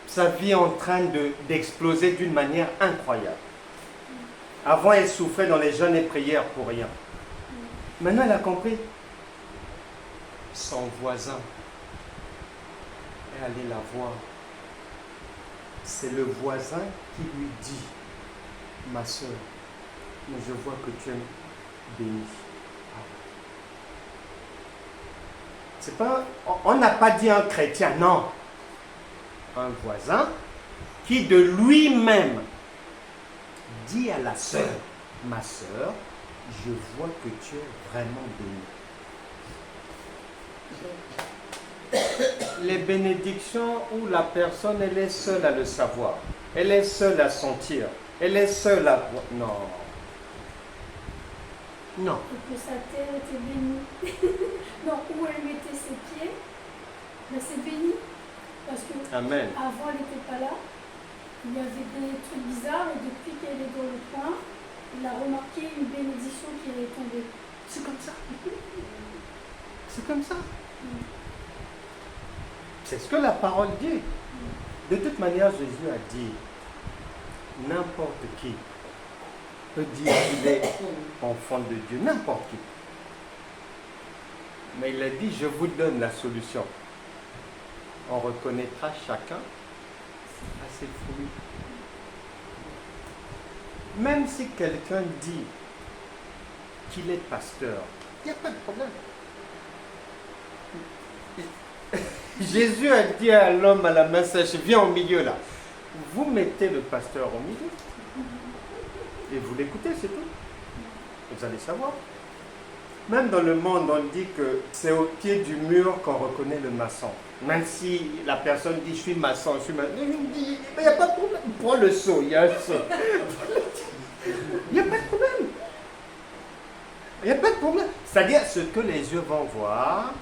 Sa vie est en train d'exploser d'une manière incroyable. Avant, elle souffrait dans les jeûnes et prières pour rien. Maintenant, elle a compris. Son voisin est allé la voir. C'est le voisin qui lui dit, ma soeur, je vois que tu es bénie. C'est pas, on n'a pas dit un chrétien, non. Un voisin qui de lui-même dit à la sœur, ma sœur, je vois que tu es vraiment bénie. Les bénédictions où la personne, elle est seule à le savoir. Elle est seule à sentir. Elle est seule à... Non. Non. Et que sa terre était bénie. Non, où elle mettait ses pieds, ben c'est béni. Parce que Amen. Avant, elle n'était pas là. Il y avait des trucs bizarres et depuis qu'elle est dans le coin, il a remarqué une bénédiction qui est tombée. C'est comme ça. C'est comme ça. C'est ce que la parole dit. De toute manière, Jésus a dit, n'importe qui peut dire qu'il est enfant de Dieu, n'importe qui. Mais il a dit, je vous donne la solution. On reconnaîtra chacun à ses fruits. Même si quelqu'un dit qu'il est pasteur. Il n'y a pas de problème. Jésus a dit à l'homme à la main sèche, viens au milieu là. Vous mettez le pasteur au milieu. Et vous l'écoutez, c'est tout. Vous allez savoir. Même dans le monde, on dit que c'est au pied du mur qu'on reconnaît le maçon. Même si la personne dit, je suis maçon, il n'y a pas de problème. Prends le seau, il y a un seau. Il n'y a pas de problème. Il n'y a pas de problème. C'est-à-dire, ce que les yeux vont voir,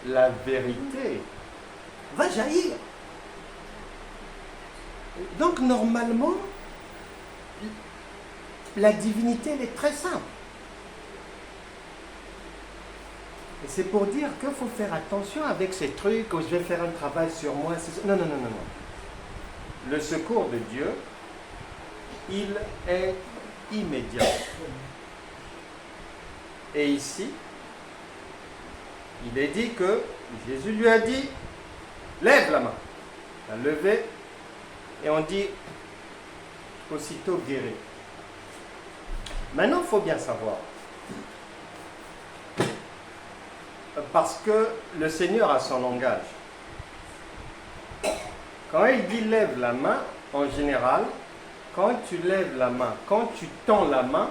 la vérité va jaillir. Donc, normalement, la divinité, elle est très simple. Et c'est pour dire qu'il faut faire attention avec ces trucs, où je vais faire un travail sur moi. Non, non, non, non, non. Le secours de Dieu, il est immédiat. Et ici, il est dit que Jésus lui a dit, lève la main. Il a levé, et on dit, aussitôt guéri. Maintenant, il faut bien savoir. Parce que le Seigneur a son langage. Quand il dit lève la main, en général, quand tu lèves la main, quand tu tends la main,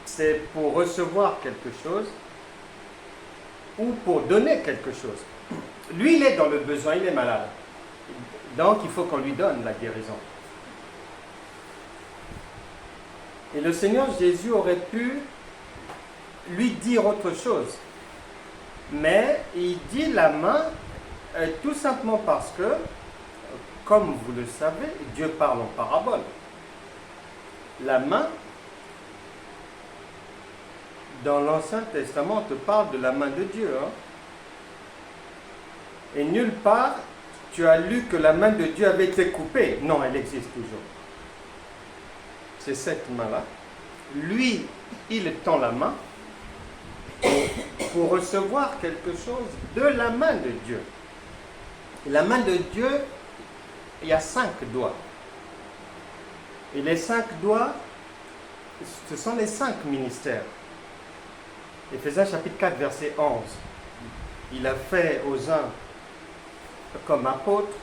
c'est pour recevoir quelque chose ou pour donner quelque chose. Lui, il est dans le besoin, il est malade. Donc, il faut qu'on lui donne la guérison. Et le Seigneur Jésus aurait pu lui dire autre chose. Mais il dit la main tout simplement parce que, comme vous le savez, Dieu parle en parabole. La main, dans l'Ancien Testament, on te parle de la main de Dieu. Hein? Et nulle part, tu as lu que la main de Dieu avait été coupée. Non, elle existe toujours. C'est cette main-là. Lui, il tend la main pour recevoir quelque chose de la main de Dieu. Et la main de Dieu, il y a 5 doigts. Et les 5 doigts, ce sont les 5 ministères. Éphésiens chapitre 4, verset 11. Il a fait aux uns comme apôtres.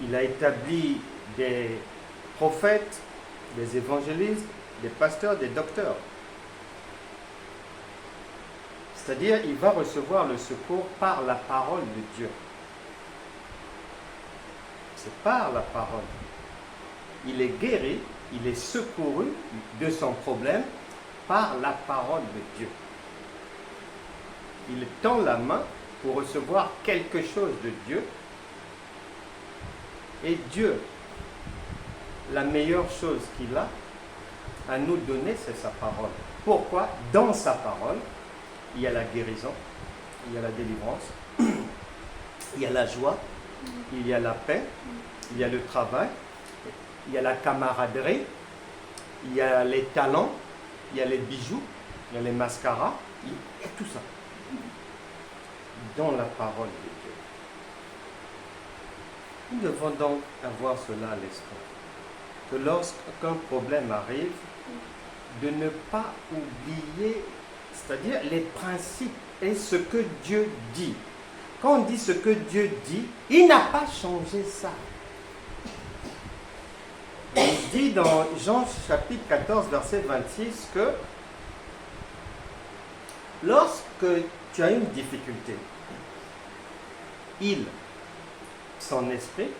Il a établi des prophètes, des évangélistes, des pasteurs, des docteurs. C'est-à-dire, il va recevoir le secours par la parole de Dieu. C'est par la parole. Il est guéri, il est secouru de son problème par la parole de Dieu. Il tend la main pour recevoir quelque chose de Dieu. Et Dieu, la meilleure chose qu'il a à nous donner, c'est sa parole. Pourquoi? Dans sa parole, il y a la guérison, il y a la délivrance, il y a la joie, il y a la paix, il y a le travail, il y a la camaraderie, il y a les talents, il y a les bijoux, il y a les mascaras, il y a tout ça. Dans la parole de Dieu. Nous devons donc avoir cela à l'esprit. Que lorsqu'un problème arrive, de ne pas oublier, c'est-à-dire les principes et ce que Dieu dit. Quand on dit ce que Dieu dit, il n'a pas changé ça. Il dit dans Jean chapitre 14, verset 26 que lorsque tu as une difficulté, son esprit,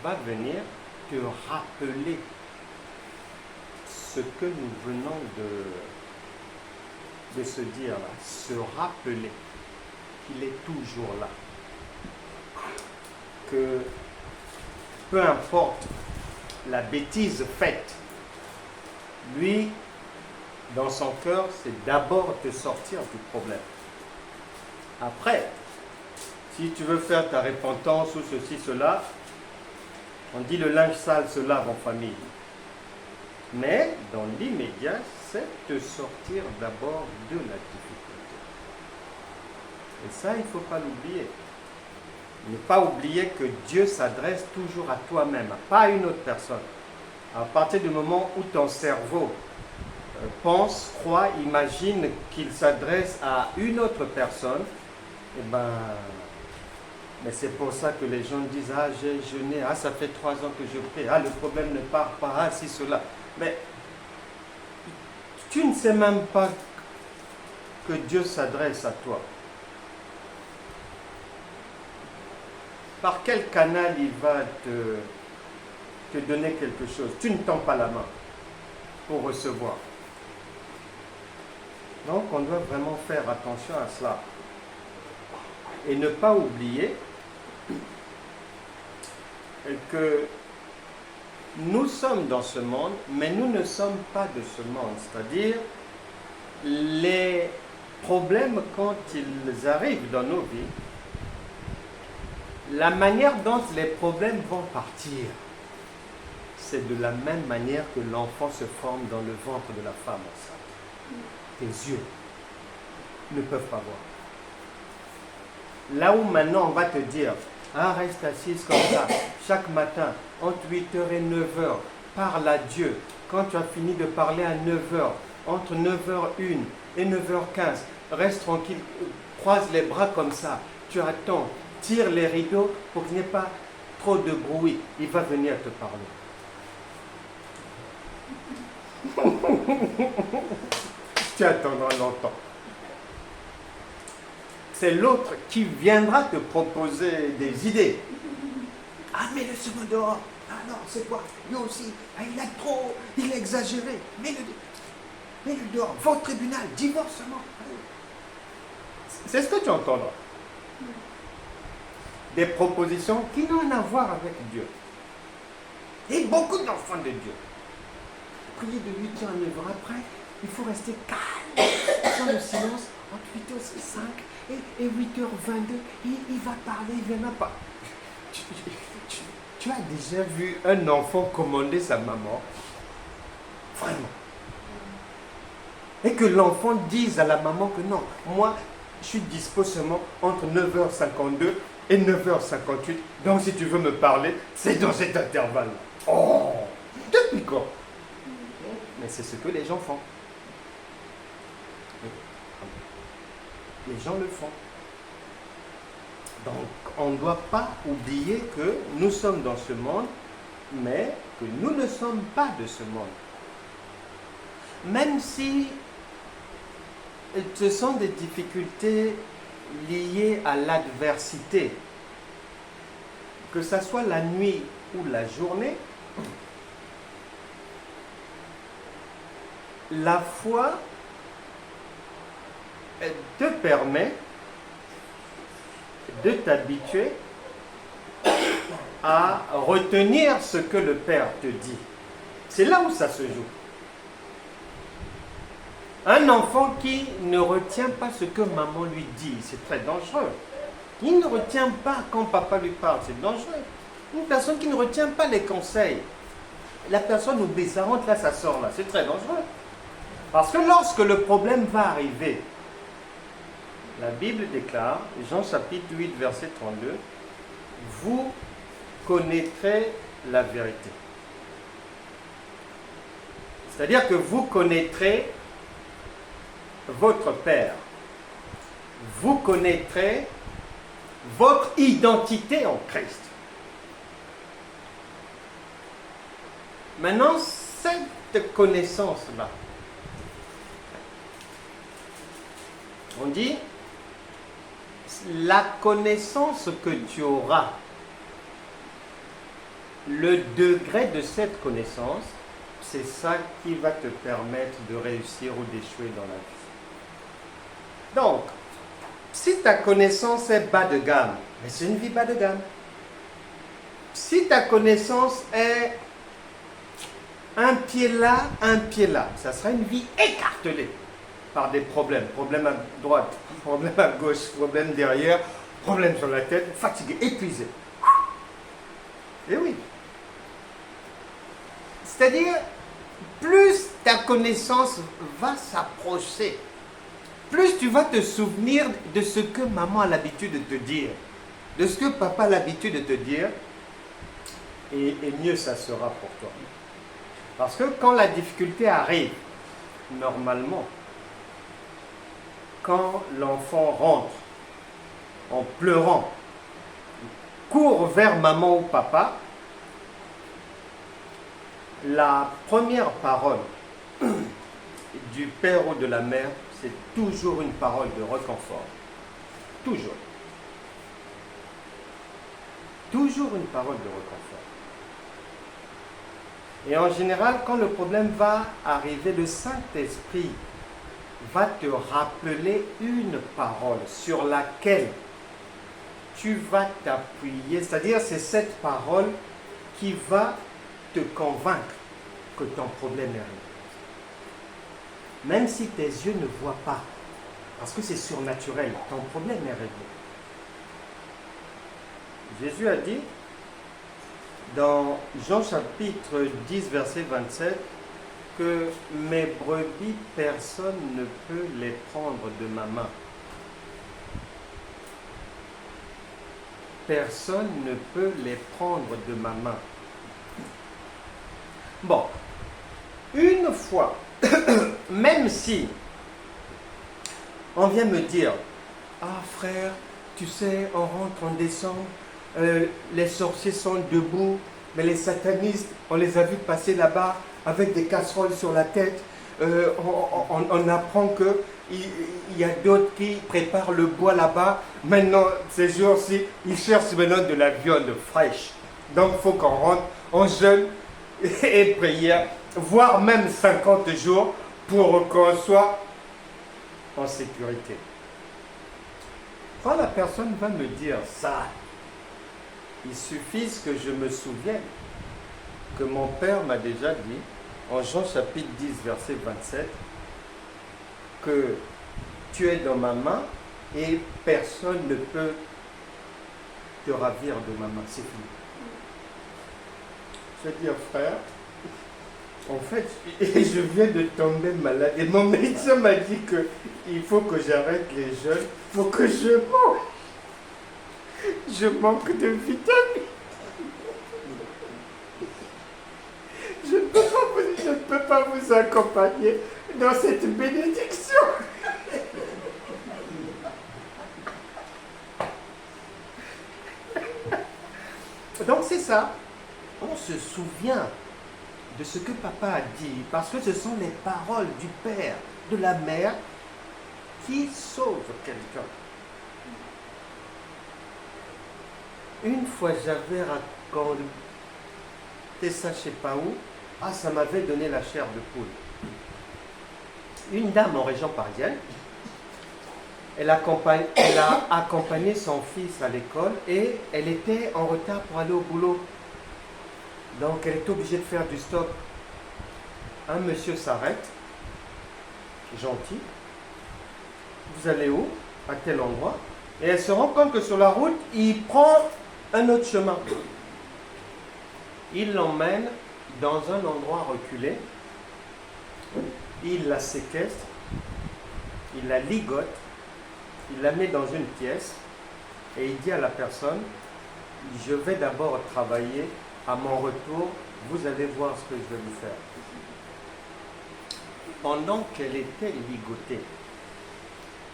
va venir te rappeler ce que nous venons de se dire là, se rappeler qu'il est toujours là. Que peu importe la bêtise faite, lui, dans son cœur, c'est d'abord te sortir du problème. Après, si tu veux faire ta repentance ou ceci, cela, on dit le linge sale se lave en famille. Mais dans l'immédiat, c'est te sortir d'abord de la difficulté. Et ça, il ne faut pas l'oublier. Ne pas oublier que Dieu s'adresse toujours à toi-même, pas à une autre personne. À partir du moment où ton cerveau pense, croit, imagine qu'il s'adresse à une autre personne, eh ben, mais c'est pour ça que les gens disent, ah j'ai jeûné, ah ça fait 3 ans que je prie, ah le problème ne part pas, ah si cela. Mais tu ne sais même pas que Dieu s'adresse à toi. Par quel canal il va te donner quelque chose? Tu ne tends pas la main pour recevoir. Donc on doit vraiment faire attention à cela. Et ne pas oublier que nous sommes dans ce monde, mais nous ne sommes pas de ce monde. C'est-à-dire, les problèmes, quand ils arrivent dans nos vies, la manière dont les problèmes vont partir, c'est de la même manière que l'enfant se forme dans le ventre de la femme enceinte. Tes yeux ne peuvent pas voir. Là où maintenant on va te dire, ah reste assise comme ça, chaque matin, entre 8h et 9h, parle à Dieu. Quand tu as fini de parler à 9h, entre 9h01 et 9h15, reste tranquille, croise les bras comme ça, tu attends, tire les rideaux pour qu'il n'y ait pas trop de bruit, il va venir te parler. Tu attendras longtemps. C'est l'autre qui viendra te proposer des idées. Ah, mais le second dehors. Ah non, c'est quoi? Lui aussi, ah, il a trop, il a exagéré. Mets-le dehors. Va au tribunal, divorcement. C'est ce que tu entendras. Des propositions qui n'ont rien à voir avec Dieu. Et beaucoup d'enfants de Dieu. Prier de 8h à 9h après, il faut rester calme, dans le silence, entre 8h05 et 8h22, il va parler, il ne viendra pas. Tu as déjà vu un enfant commander sa maman? Vraiment. Et que l'enfant dise à la maman que non, moi, je suis dispo seulement entre 9h52 et 9h58, donc si tu veux me parler, c'est dans cet intervalle. Oh, depuis quand? Mais c'est ce que les gens font. Les gens le font. Donc, on ne doit pas oublier que nous sommes dans ce monde, mais que nous ne sommes pas de ce monde. Même si ce sont des difficultés liées à l'adversité, que ce soit la nuit ou la journée, la foi te permet de t'habituer à retenir ce que le Père te dit. C'est là où ça se joue. Un enfant qui ne retient pas ce que maman lui dit, c'est très dangereux. Il ne retient pas quand papa lui parle, c'est dangereux. Une personne qui ne retient pas les conseils, la personne oublie, ça rentre là, ça sort là, c'est très dangereux. Parce que lorsque le problème va arriver, la Bible déclare, Jean chapitre 8, verset 32, vous connaîtrez la vérité. C'est-à-dire que vous connaîtrez votre Père. Vous connaîtrez votre identité en Christ. Maintenant, cette connaissance-là, on dit, la connaissance que tu auras, le degré de cette connaissance, c'est ça qui va te permettre de réussir ou d'échouer dans la vie. Donc, si ta connaissance est bas de gamme, mais c'est une vie bas de gamme. Si ta connaissance est un pied là, ça sera une vie écartelée par des problèmes. Problème à droite, problème à gauche, problème derrière, problème sur la tête, fatigué, épuisé. Et oui. C'est-à-dire, plus ta connaissance va s'approcher, plus tu vas te souvenir de ce que maman a l'habitude de te dire, de ce que papa a l'habitude de te dire, et mieux ça sera pour toi. Parce que quand la difficulté arrive, normalement, quand l'enfant rentre en pleurant, court vers maman ou papa, la première parole du père ou de la mère, c'est toujours une parole de réconfort. Toujours. Toujours une parole de réconfort. Et en général, quand le problème va arriver, le Saint-Esprit va te rappeler une parole sur laquelle tu vas t'appuyer. C'est-à-dire, c'est cette parole qui va te convaincre que ton problème est réglé. Même si tes yeux ne voient pas, parce que c'est surnaturel, ton problème est réglé. Jésus a dit dans Jean chapitre 10, verset 27, que mes brebis, personne ne peut les prendre de ma main. Personne ne peut les prendre de ma main. Bon, une fois, même si on vient me dire, ah frère, tu sais, on rentre en décembre, les sorciers sont debout, mais les satanistes, on les a vus passer là-bas avec des casseroles sur la tête. On apprend qu'il y a d'autres qui préparent le bois là-bas. Maintenant, ces jours-ci, ils cherchent maintenant de la viande fraîche. Donc, il faut qu'on rentre en jeûne et prière, voire même 50 jours pour qu'on soit en sécurité. Quand la personne va me dire ça, il suffit que je me souvienne que mon père m'a déjà dit, en Jean chapitre 10, verset 27, que tu es dans ma main et personne ne peut te ravir de ma main. C'est fini. Je vais dire, frère, en fait, je viens de tomber malade et mon médecin m'a dit qu'il faut que j'arrête les jeûnes, il faut que je mange. Je manque de vitamines. Je ne peux pas vous accompagner dans cette bénédiction. Donc c'est ça. On se souvient de ce que papa a dit, parce que ce sont les paroles du père, de la mère, qui sauvent quelqu'un. Une fois, j'avais raconté ça, je ne sais pas où. Ah, ça m'avait donné la chair de poule. Une dame en région parisienne, elle a accompagné son fils à l'école et elle était en retard pour aller au boulot. Donc, elle était obligée de faire du stop. Un monsieur s'arrête, gentil. Vous allez où? À tel endroit. Et elle se rend compte que sur la route, il prend un autre chemin. Il l'emmène dans un endroit reculé. Il la séquestre. Il la ligote. Il la met dans une pièce. Et il dit à la personne, je vais d'abord travailler. À mon retour, vous allez voir ce que je vais vous faire. Pendant qu'elle était ligotée,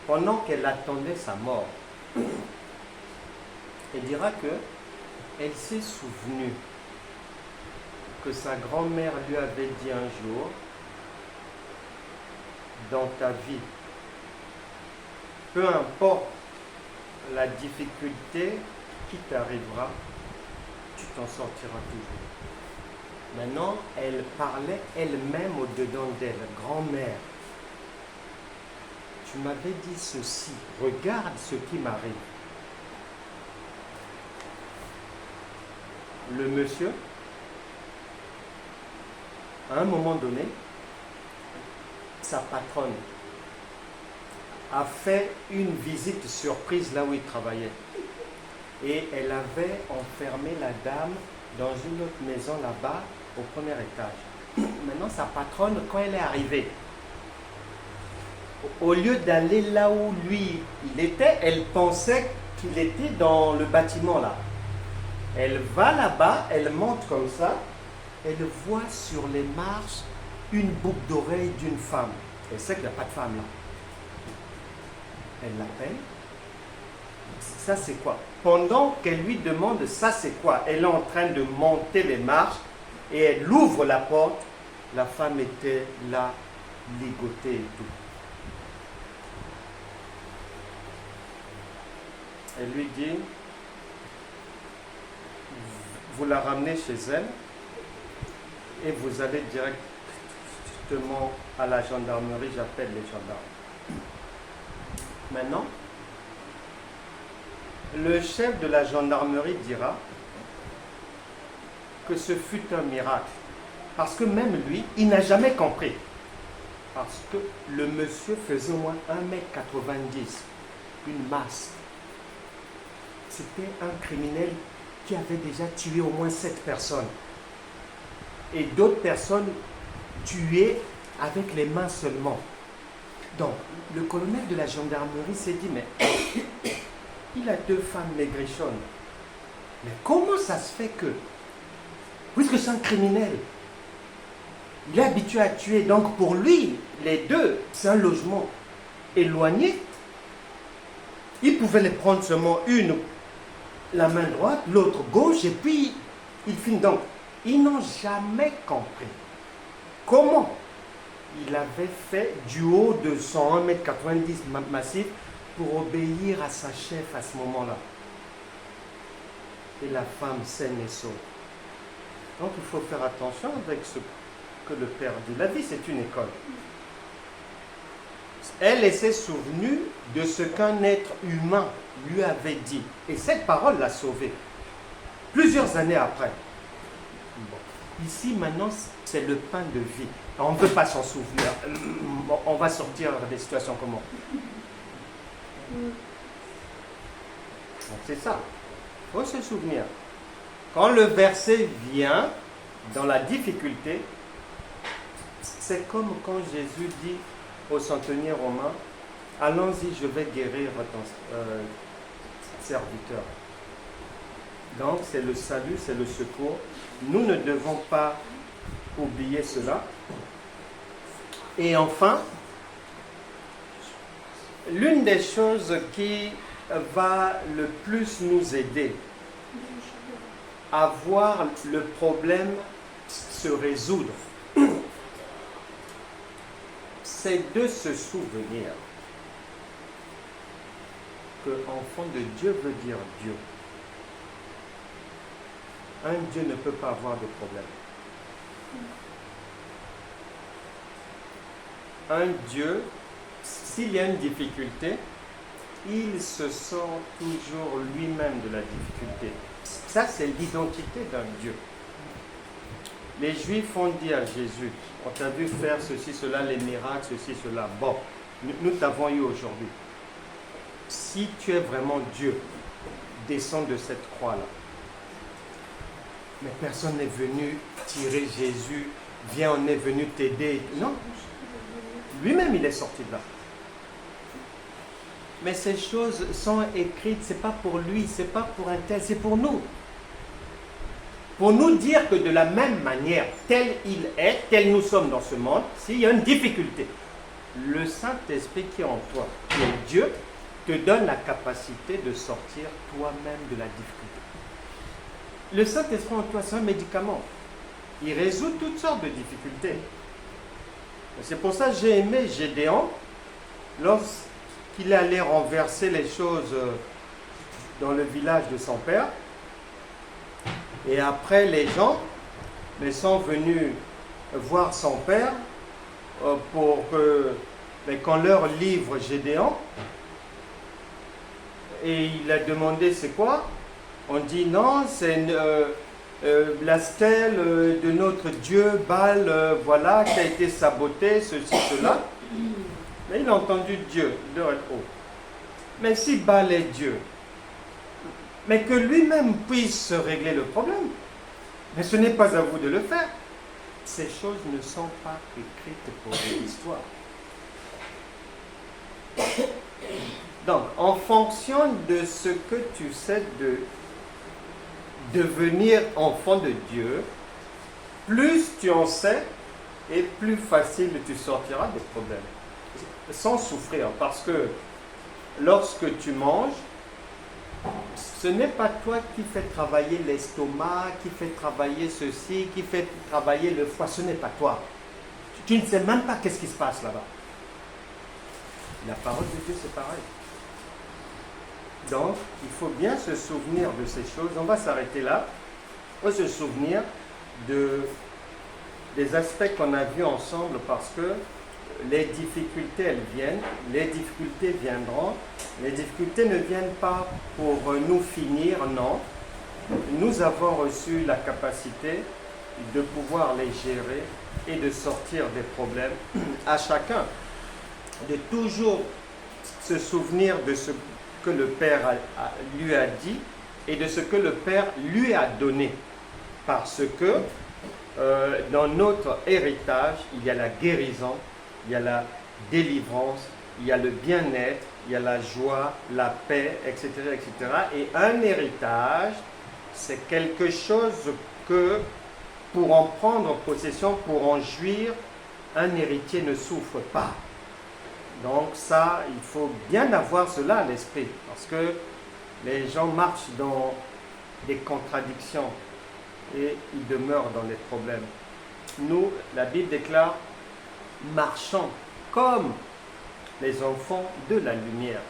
pendant qu'elle attendait sa mort, elle dira que elle s'est souvenue que sa grand-mère lui avait dit un jour, dans ta vie, peu importe la difficulté qui t'arrivera, tu t'en sortiras toujours. Maintenant, elle parlait elle-même au-dedans d'elle, grand-mère. Tu m'avais dit ceci, regarde ce qui m'arrive. Le monsieur, à un moment donné, sa patronne a fait une visite surprise là où il travaillait. Et elle avait enfermé la dame dans une autre maison là-bas, au premier étage. Maintenant, sa patronne, quand elle est arrivée, au lieu d'aller là où lui, il était, elle pensait qu'il était dans le bâtiment là. Elle va là-bas, elle monte comme ça, elle voit sur les marches une boucle d'oreille d'une femme. Elle sait qu'il n'y a pas de femme là. Elle l'appelle. Ça c'est quoi? Pendant qu'elle lui demande ça c'est quoi, elle est en train de monter les marches et elle ouvre la porte. La femme était là, ligotée et tout. Elle lui dit, vous la ramenez chez elle et vous allez directement à la gendarmerie, j'appelle les gendarmes. Maintenant, le chef de la gendarmerie dira que ce fut un miracle. Parce que même lui, il n'a jamais compris. Parce que le monsieur faisait au moins 1m90, une masse. C'était un criminel qui avait déjà tué au moins 7 personnes. Et d'autres personnes tuées avec les mains seulement. Donc, le colonel de la gendarmerie s'est dit, mais il a 2 femmes maigrichonnes. Mais comment ça se fait que, puisque c'est un criminel, il est habitué à tuer, donc pour lui, les 2, c'est un logement éloigné. Il pouvait les prendre seulement une, la main droite, l'autre gauche, et puis il finit. Donc, ils n'ont jamais compris comment il avait fait du haut de son 1m90 massif pour obéir à sa chef à ce moment-là. Et la femme saine et sauve. Donc il faut faire attention avec ce que le Père dit. La vie, c'est une école. Elle s'est souvenue de ce qu'un être humain lui avait dit. Et cette parole l'a sauvée. Plusieurs années après. Bon. Ici, maintenant, c'est le pain de vie. On ne veut pas s'en souvenir. On va sortir des situations comment? C'est ça. Il faut se souvenir. Quand le verset vient dans la difficulté, c'est comme quand Jésus dit au centenier romain, allons-y, je vais guérir ton serviteur. Donc c'est le salut, c'est le secours. Nous ne devons pas oublier cela. Et enfin, l'une des choses qui va le plus nous aider à voir le problème se résoudre, c'est de se souvenir que enfant de Dieu veut dire Dieu. Un Dieu ne peut pas avoir de problème. Un Dieu, s'il y a une difficulté, il se sort toujours lui-même de la difficulté. Ça, c'est l'identité d'un Dieu. Les Juifs ont dit à Jésus, on t'a vu faire ceci, cela, les miracles, ceci, cela. Bon, nous t'avons eu aujourd'hui. Si tu es vraiment Dieu, descends de cette croix-là. Mais personne n'est venu tirer Jésus, viens, on est venu t'aider. Non. Lui-même, il est sorti de là. Mais ces choses sont écrites, ce n'est pas pour lui, ce n'est pas pour un tel, c'est pour nous. Pour nous dire que de la même manière, tel il est, tel nous sommes dans ce monde, s'il y a une difficulté, le Saint-Esprit qui est en toi, qui est Dieu, te donne la capacité de sortir toi-même de la difficulté. Le Saint-Esprit en toi, c'est un médicament. Il résout toutes sortes de difficultés. C'est pour ça que j'ai aimé Gédéon, lorsqu'il allait renverser les choses dans le village de son père. Et après, les gens sont venus voir son père pour qu'on leur livre Gédéon. Et il a demandé c'est quoi? On dit non, c'est la stèle de notre Dieu, Baal, voilà, qui a été sabotée, ceci, cela. Mais il a entendu Dieu, de haut. Mais si Baal est Dieu, mais que lui-même puisse régler le problème. Mais ce n'est pas à vous de le faire. Ces choses ne sont pas écrites pour de l'histoire. Donc, en fonction de ce que tu sais de devenir enfant de Dieu, plus tu en sais, et plus facile tu sortiras des problèmes. Sans souffrir, parce que lorsque tu manges, ce n'est pas toi qui fais travailler l'estomac, qui fait travailler ceci, qui fait travailler le foie, ce n'est pas toi. Tu ne sais même pas qu'est-ce qui se passe là-bas. La parole de Dieu, c'est pareil. Donc, il faut bien se souvenir de ces choses. On va s'arrêter là. Il faut se souvenir des aspects qu'on a vus ensemble parce que les difficultés, elles viennent, les difficultés viendront. Les difficultés ne viennent pas pour nous finir, non. Nous avons reçu la capacité de pouvoir les gérer et de sortir des problèmes à chacun. De toujours se souvenir de ce que le Père lui a dit et de ce que le Père lui a donné. Parce que dans notre héritage, il y a la guérison, il y a la délivrance, il y a le bien-être, il y a la joie, la paix, etc., etc. Et un héritage, c'est quelque chose que pour en prendre possession, pour en jouir, un héritier ne souffre pas. Donc ça, il faut bien avoir cela à l'esprit, parce que les gens marchent dans des contradictions et ils demeurent dans les problèmes. Nous, la Bible déclare, marchons comme les enfants de la lumière.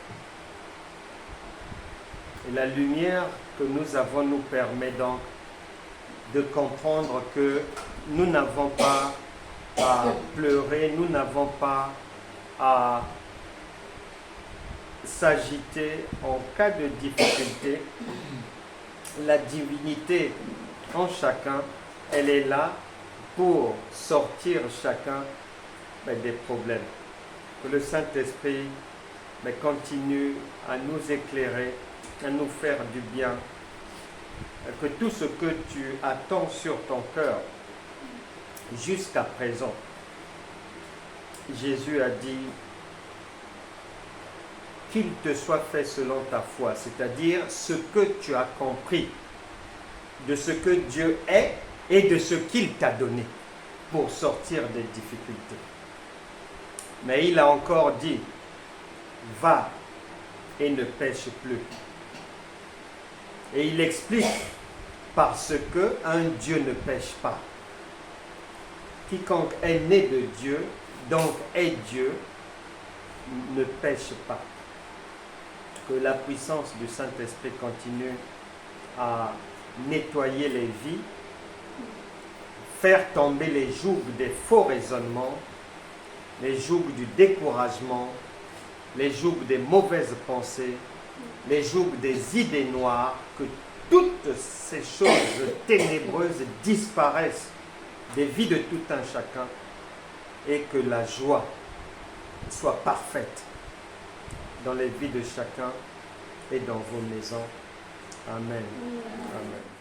Et la lumière que nous avons nous permet donc de comprendre que nous n'avons pas à pleurer, nous n'avons pas à s'agiter en cas de difficulté. La divinité en chacun, elle est là pour sortir chacun des problèmes. Que le Saint-Esprit continue à nous éclairer, à nous faire du bien. Que tout ce que tu attends sur ton cœur jusqu'à présent, Jésus a dit qu'il te soit fait selon ta foi, c'est-à-dire ce que tu as compris de ce que Dieu est et de ce qu'il t'a donné pour sortir des difficultés. Mais il a encore dit, va et ne pêche plus. Et il explique, parce que un Dieu ne pêche pas. Quiconque est né de Dieu, donc est Dieu, ne pêche pas. Que la puissance du Saint-Esprit continue à nettoyer les vies, faire tomber les jougs des faux raisonnements, les jougs du découragement, les jougs des mauvaises pensées, les jougs des idées noires, que toutes ces choses ténébreuses disparaissent des vies de tout un chacun et que la joie soit parfaite dans les vies de chacun et dans vos maisons. Amen. Amen.